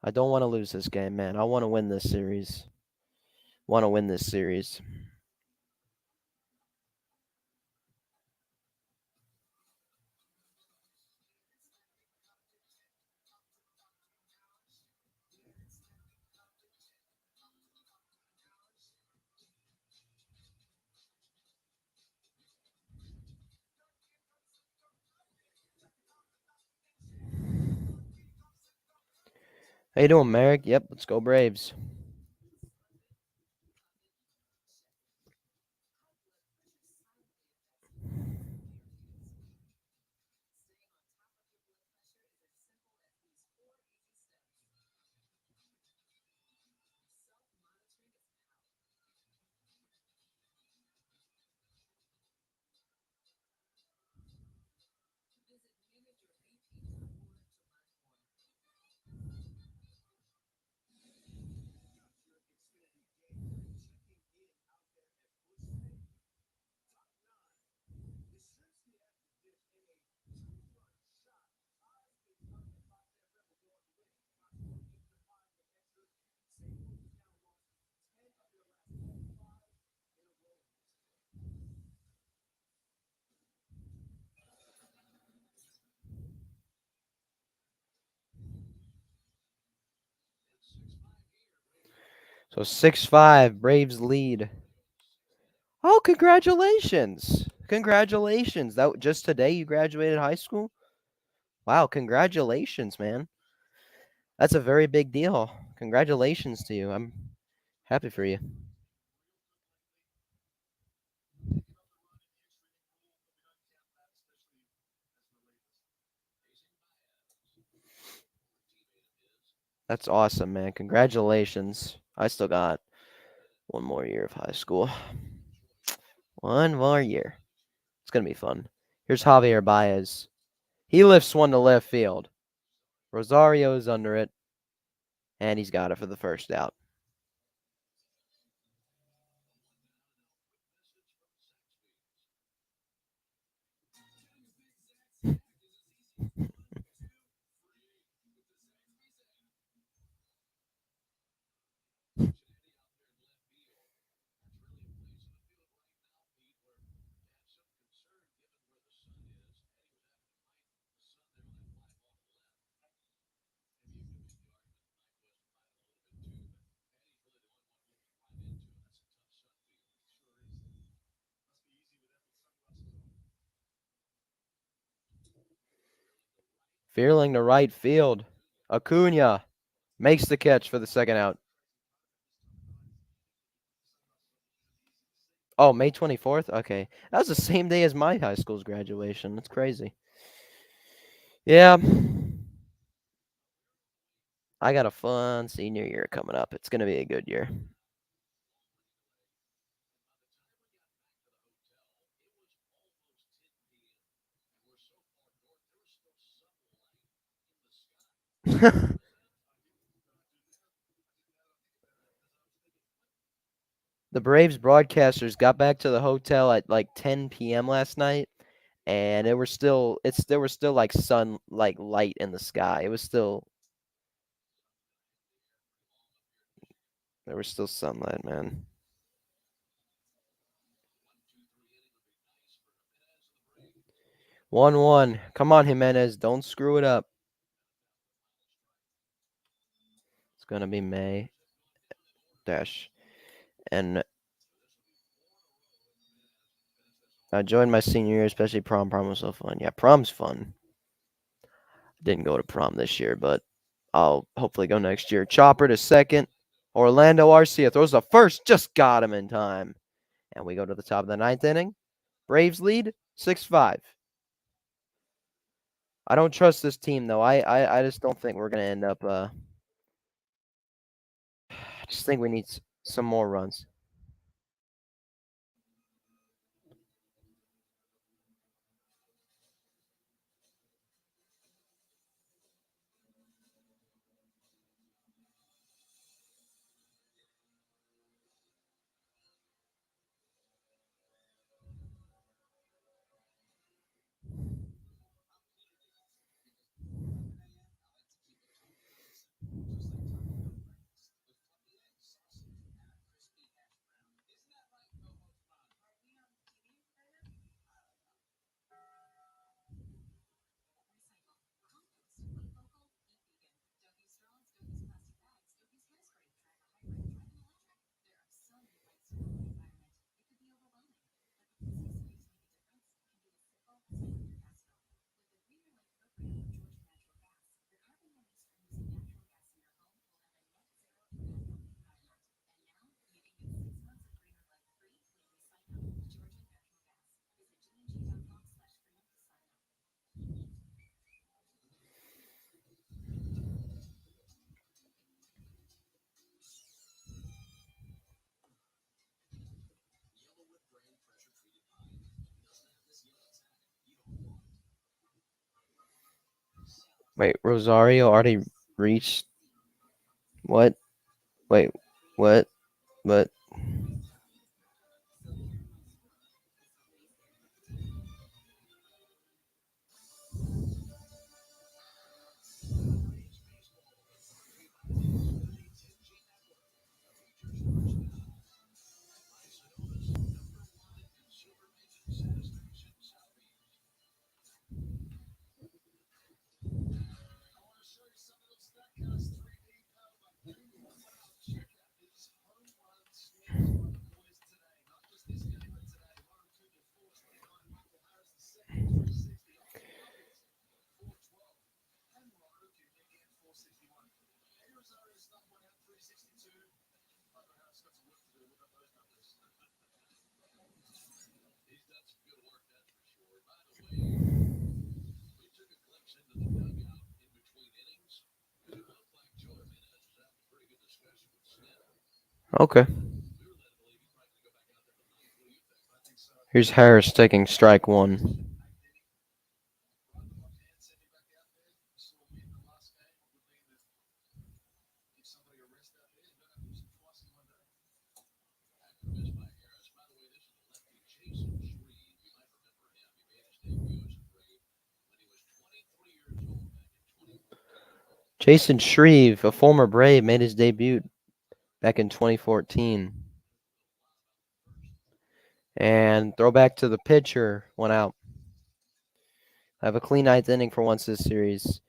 I don't want to lose this game, man. I want to win this series. How you doing, Merrick? Yep, let's go Braves. So 6-5, Braves lead. Oh, congratulations. Congratulations. That just today you graduated high school? Wow, congratulations, man. That's a very big deal. Congratulations to you. I'm happy for you. That's awesome, man. Congratulations. I still got one more year of high school. One more year. It's going to be fun. Here's Javier Baez. He lifts one to left field. Rosario's under it, and he's got it for the first out. Fearling to right field. Acuña makes the catch for the second out. Oh, May 24th? Okay. That was the same day as my high school's graduation. That's crazy. Yeah. I got a fun senior year coming up. It's going to be a good year. The Braves broadcasters got back to the hotel at like 10 p.m. last night, and there was still like sun like light in the sky. There was still sunlight, man. 1-1. Come on, Jimenez. Don't screw it up. It's going to be May. Dash. And I enjoyed my senior year, especially prom. Prom was so fun. Yeah, prom's fun. Didn't go to prom this year, but I'll hopefully go next year. Chopper to second. Orlando Arcia throws the first. Just got him in time. And we go to the top of the ninth inning. Braves lead 6-5. I don't trust this team, though. I just don't think we're going to end up. I just think we need some more runs. Wait, Rosario already reached what? Wait, what? But okay. Here's Harris taking strike one. Jason Shreve, a former Brave, made his debut back in 2014. And throwback to the pitcher, went out. I have a clean ninth inning for once this series.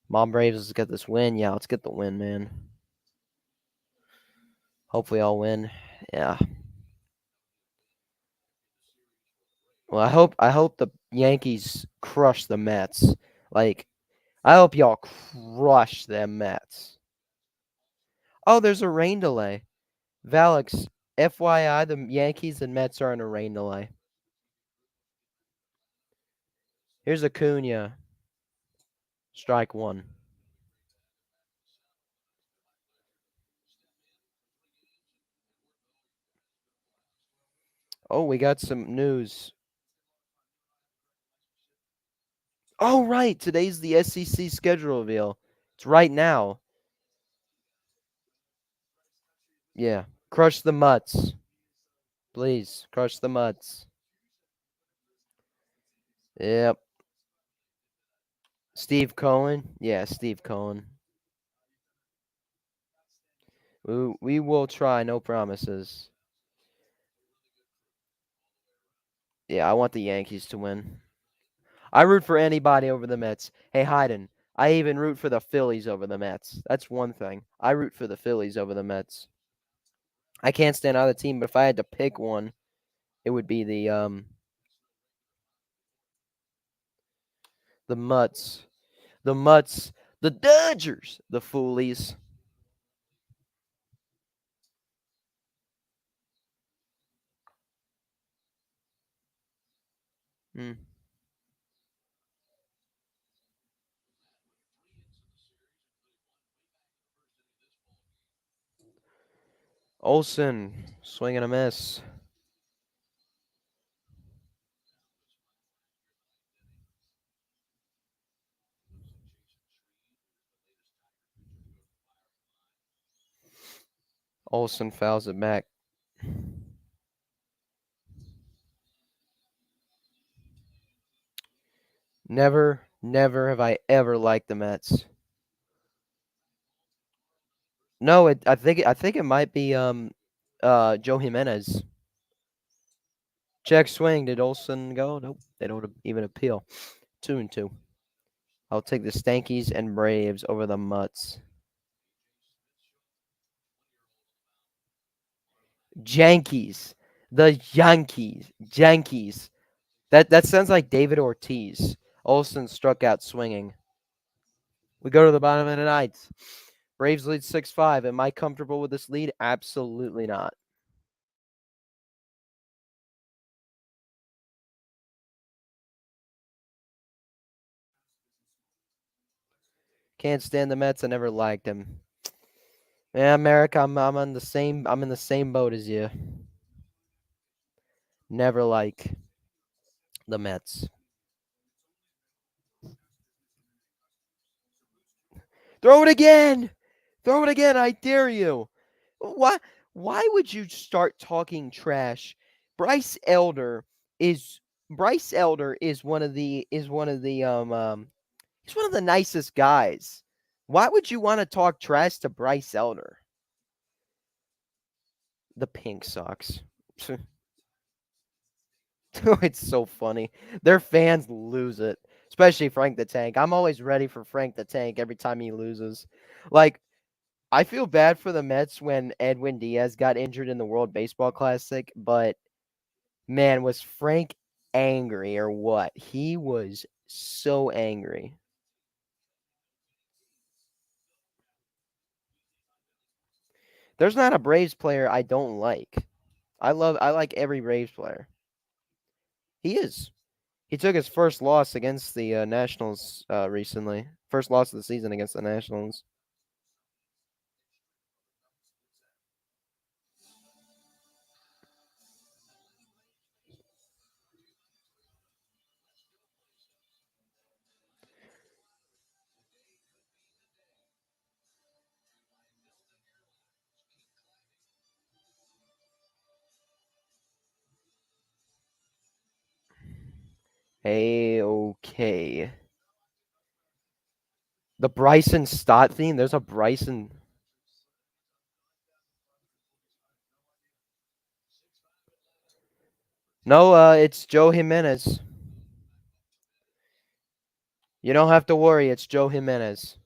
Mom Braves, let's get this win. Yeah, let's get the win, man. Hopefully I'll win. Yeah. Well, I hope the Yankees crush the Mets. Like, I hope y'all crush them Mets. Oh, there's a rain delay. Valix, FYI, the Yankees and Mets are in a rain delay. Here's Acuña. Strike one. Oh, we got some news. Oh, right. Today's the SEC schedule reveal. It's right now. Yeah. Crush the Mutts. Please, crush the Mutts. Yep. Steve Cohen. Yeah, Steve Cohen. We will try, no promises. Yeah, I want the Yankees to win. I root for anybody over the Mets. Hey, Hayden, I even root for the Phillies over the Mets. That's one thing. I root for the Phillies over the Mets. I can't stand either team, but if I had to pick one, it would be the Mutts. The Mutts. The Dodgers. The Foolies. Hmm. Olsen. Swing and a miss. Olsen fouls it back. Never have I ever liked the Mets. No, I think it might be Joe Jimenez. Check swing. Did Olsen go? Nope. They don't even appeal. 2-2. I'll take the Stankies and Braves over the Mutts. Yankees. The Yankees. That sounds like David Ortiz. Olsen struck out swinging. We go to the bottom of the ninth. Braves lead 6-5. Am I comfortable with this lead? Absolutely not. Can't stand the Mets. I never liked them. Yeah, America, I'm on the same. I'm in the same boat as you. Never like the Mets. Throw it again. Throw it again. I dare you. Why? Why would you start talking trash? Bryce Elder is Bryce Elder is one of the he's one of the nicest guys. Why would you want to talk trash to Bryce Elder? The Pink Sox. It's so funny. Their fans lose it, especially Frank the Tank. I'm always ready for Frank the Tank every time he loses. Like, I feel bad for the Mets when Edwin Diaz got injured in the World Baseball Classic, but man, was Frank angry or what? He was so angry. There's not a Braves player I don't like. I like every Braves player. He is. He took his first loss against the Nationals recently. First loss of the season against the Nationals. Hey, okay. The Bryson Stott theme. There's a Bryson. No, it's Joe Jimenez. You don't have to worry. It's Joe Jimenez.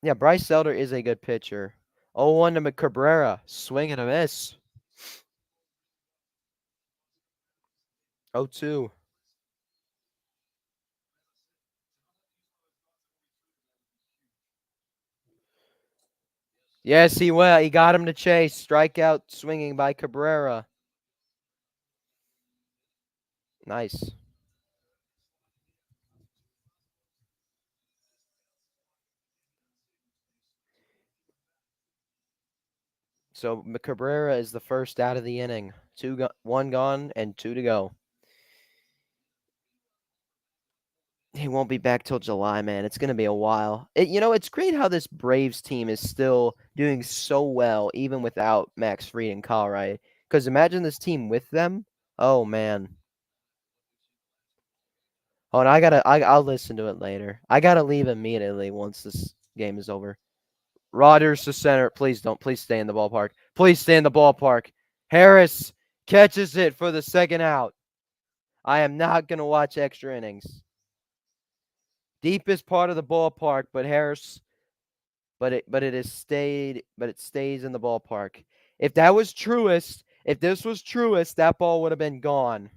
Yeah, Bryce Elder is a good pitcher. 0-1 to Cabrera. Swing and a miss. 0-2. Yes, he will. He got him to chase. Strikeout swinging by Cabrera. Nice. So Cabrera is the first out of the inning. One gone and two to go. He won't be back till July, man. It's going to be a while. It's great how this Braves team is still doing so well, even without Max Fried and Kyle Wright. Because imagine this team with them. Oh, man. Oh, and I'll listen to it later. I gotta leave immediately once this game is over. Rodgers to center. Please don't. Please stay in the ballpark. Please stay in the ballpark. Harris Catches it for the second out. I am not going to watch extra innings. Deepest part of the ballpark, but Harris, but it stays in the ballpark. If that was truest, if this was truest, that ball would have been gone.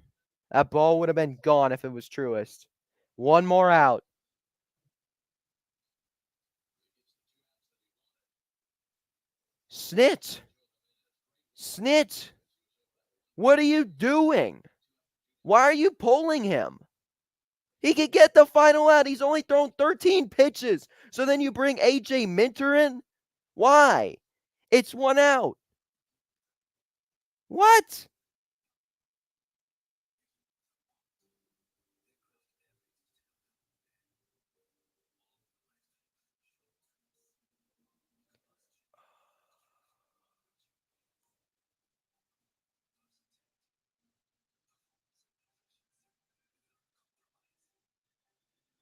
That ball would have been gone if it was truest. One more out. Snit. Snit. What are you doing? Why are you pulling him? He could get the final out. He's only thrown 13 pitches. So then you bring AJ Minter in? Why? It's one out. What?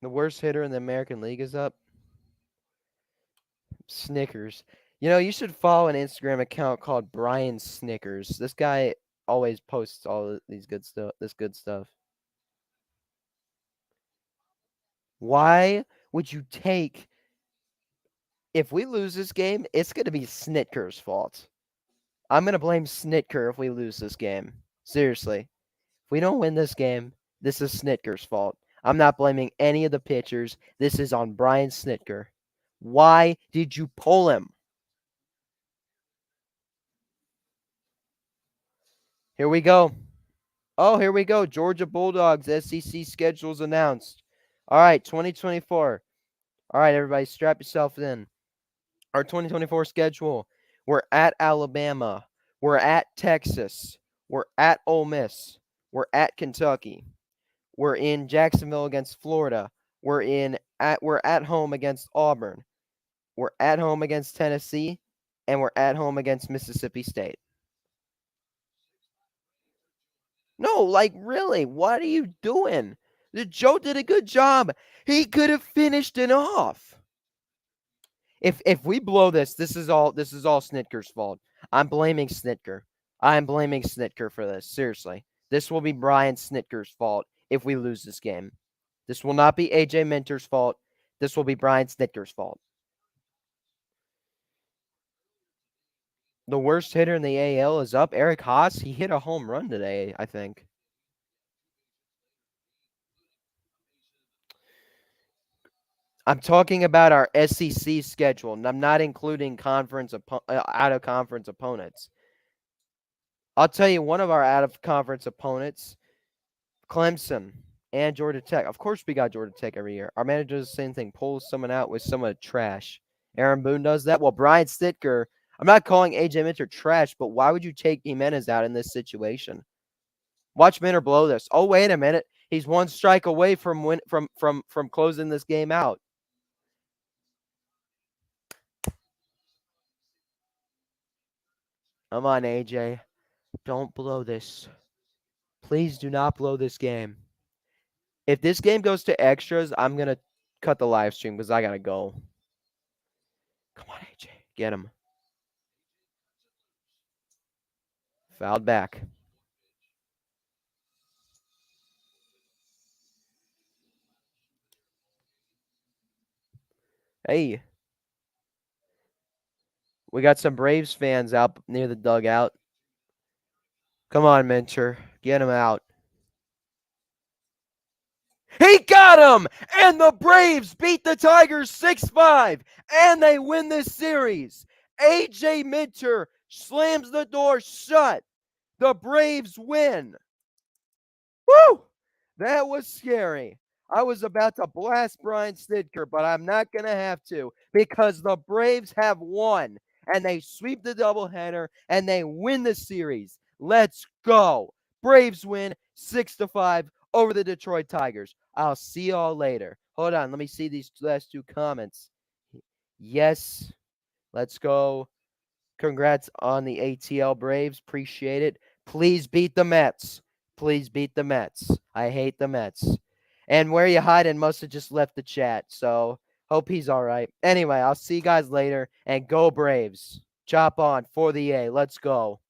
The worst hitter in the American League is up? Snickers. You know, you should follow an Instagram account called Brian Snickers. This guy always posts all these good stuff. This good stuff. Why would you take? If we lose this game, it's going to be Snitker's fault. I'm going to blame Snitker if we lose this game. Seriously. If we don't win this game, this is Snitker's fault. I'm not blaming any of the pitchers. This is on Brian Snitker. Why did you pull him? Here we go. Oh, here we go. Georgia Bulldogs SEC schedules announced. All right, 2024. All right, everybody, strap yourself in. Our 2024 schedule. We're at Alabama. We're at Texas. We're at Ole Miss. We're at Kentucky. We're in Jacksonville against Florida. We're at home against Auburn. We're at home against Tennessee, and we're at home against Mississippi State. No, like really, what are you doing? Joe did a good job. He could have finished it off. If we blow this is all Snitker's fault. I'm blaming Snitker. I'm blaming Snitker for this. Seriously. This will be Brian Snitker's fault if we lose this game. This will not be AJ Minter's fault. This will be Brian Snitker's fault. The worst hitter in the AL is up. Eric Haas, he hit a home run today, I think. I'm talking about our SEC schedule, and I'm not including out-of-conference opponents. I'll tell you one of our out-of-conference opponents, Clemson and Georgia Tech. Of course we got Georgia Tech every year. Our manager does the same thing, pulls someone out with someone trash. Aaron Boone does that. Well, Brian Snitker, I'm not calling AJ Minter trash, but why would you take Jimenez out in this situation? Watch Minter blow this. Oh, wait a minute. He's one strike away from closing this game out. Come on, AJ. Don't blow this. Please do not blow this game. If this game goes to extras, I'm going to cut the live stream because I got to go. Come on, AJ. Get him. Fouled back. Hey. We got some Braves fans out near the dugout. Come on, Minter. Get him out. He got him! And the Braves beat the Tigers 6-5. And they win this series. AJ Minter slams the door shut. The Braves win. Woo! That was scary. I was about to blast Brian Snitker, but I'm not going to have to because the Braves have won. And they sweep the doubleheader and they win the series. Let's go. Braves win 6-5 over the Detroit Tigers. I'll see y'all later. Hold on. Let me see these last two comments. Yes. Let's go. Congrats on the ATL Braves. Appreciate it. Please beat the Mets. Please beat the Mets. I hate the Mets. And where you hiding must have just left the chat. So hope he's all right. Anyway, I'll see you guys later. And go Braves. Chop on for the A. Let's go.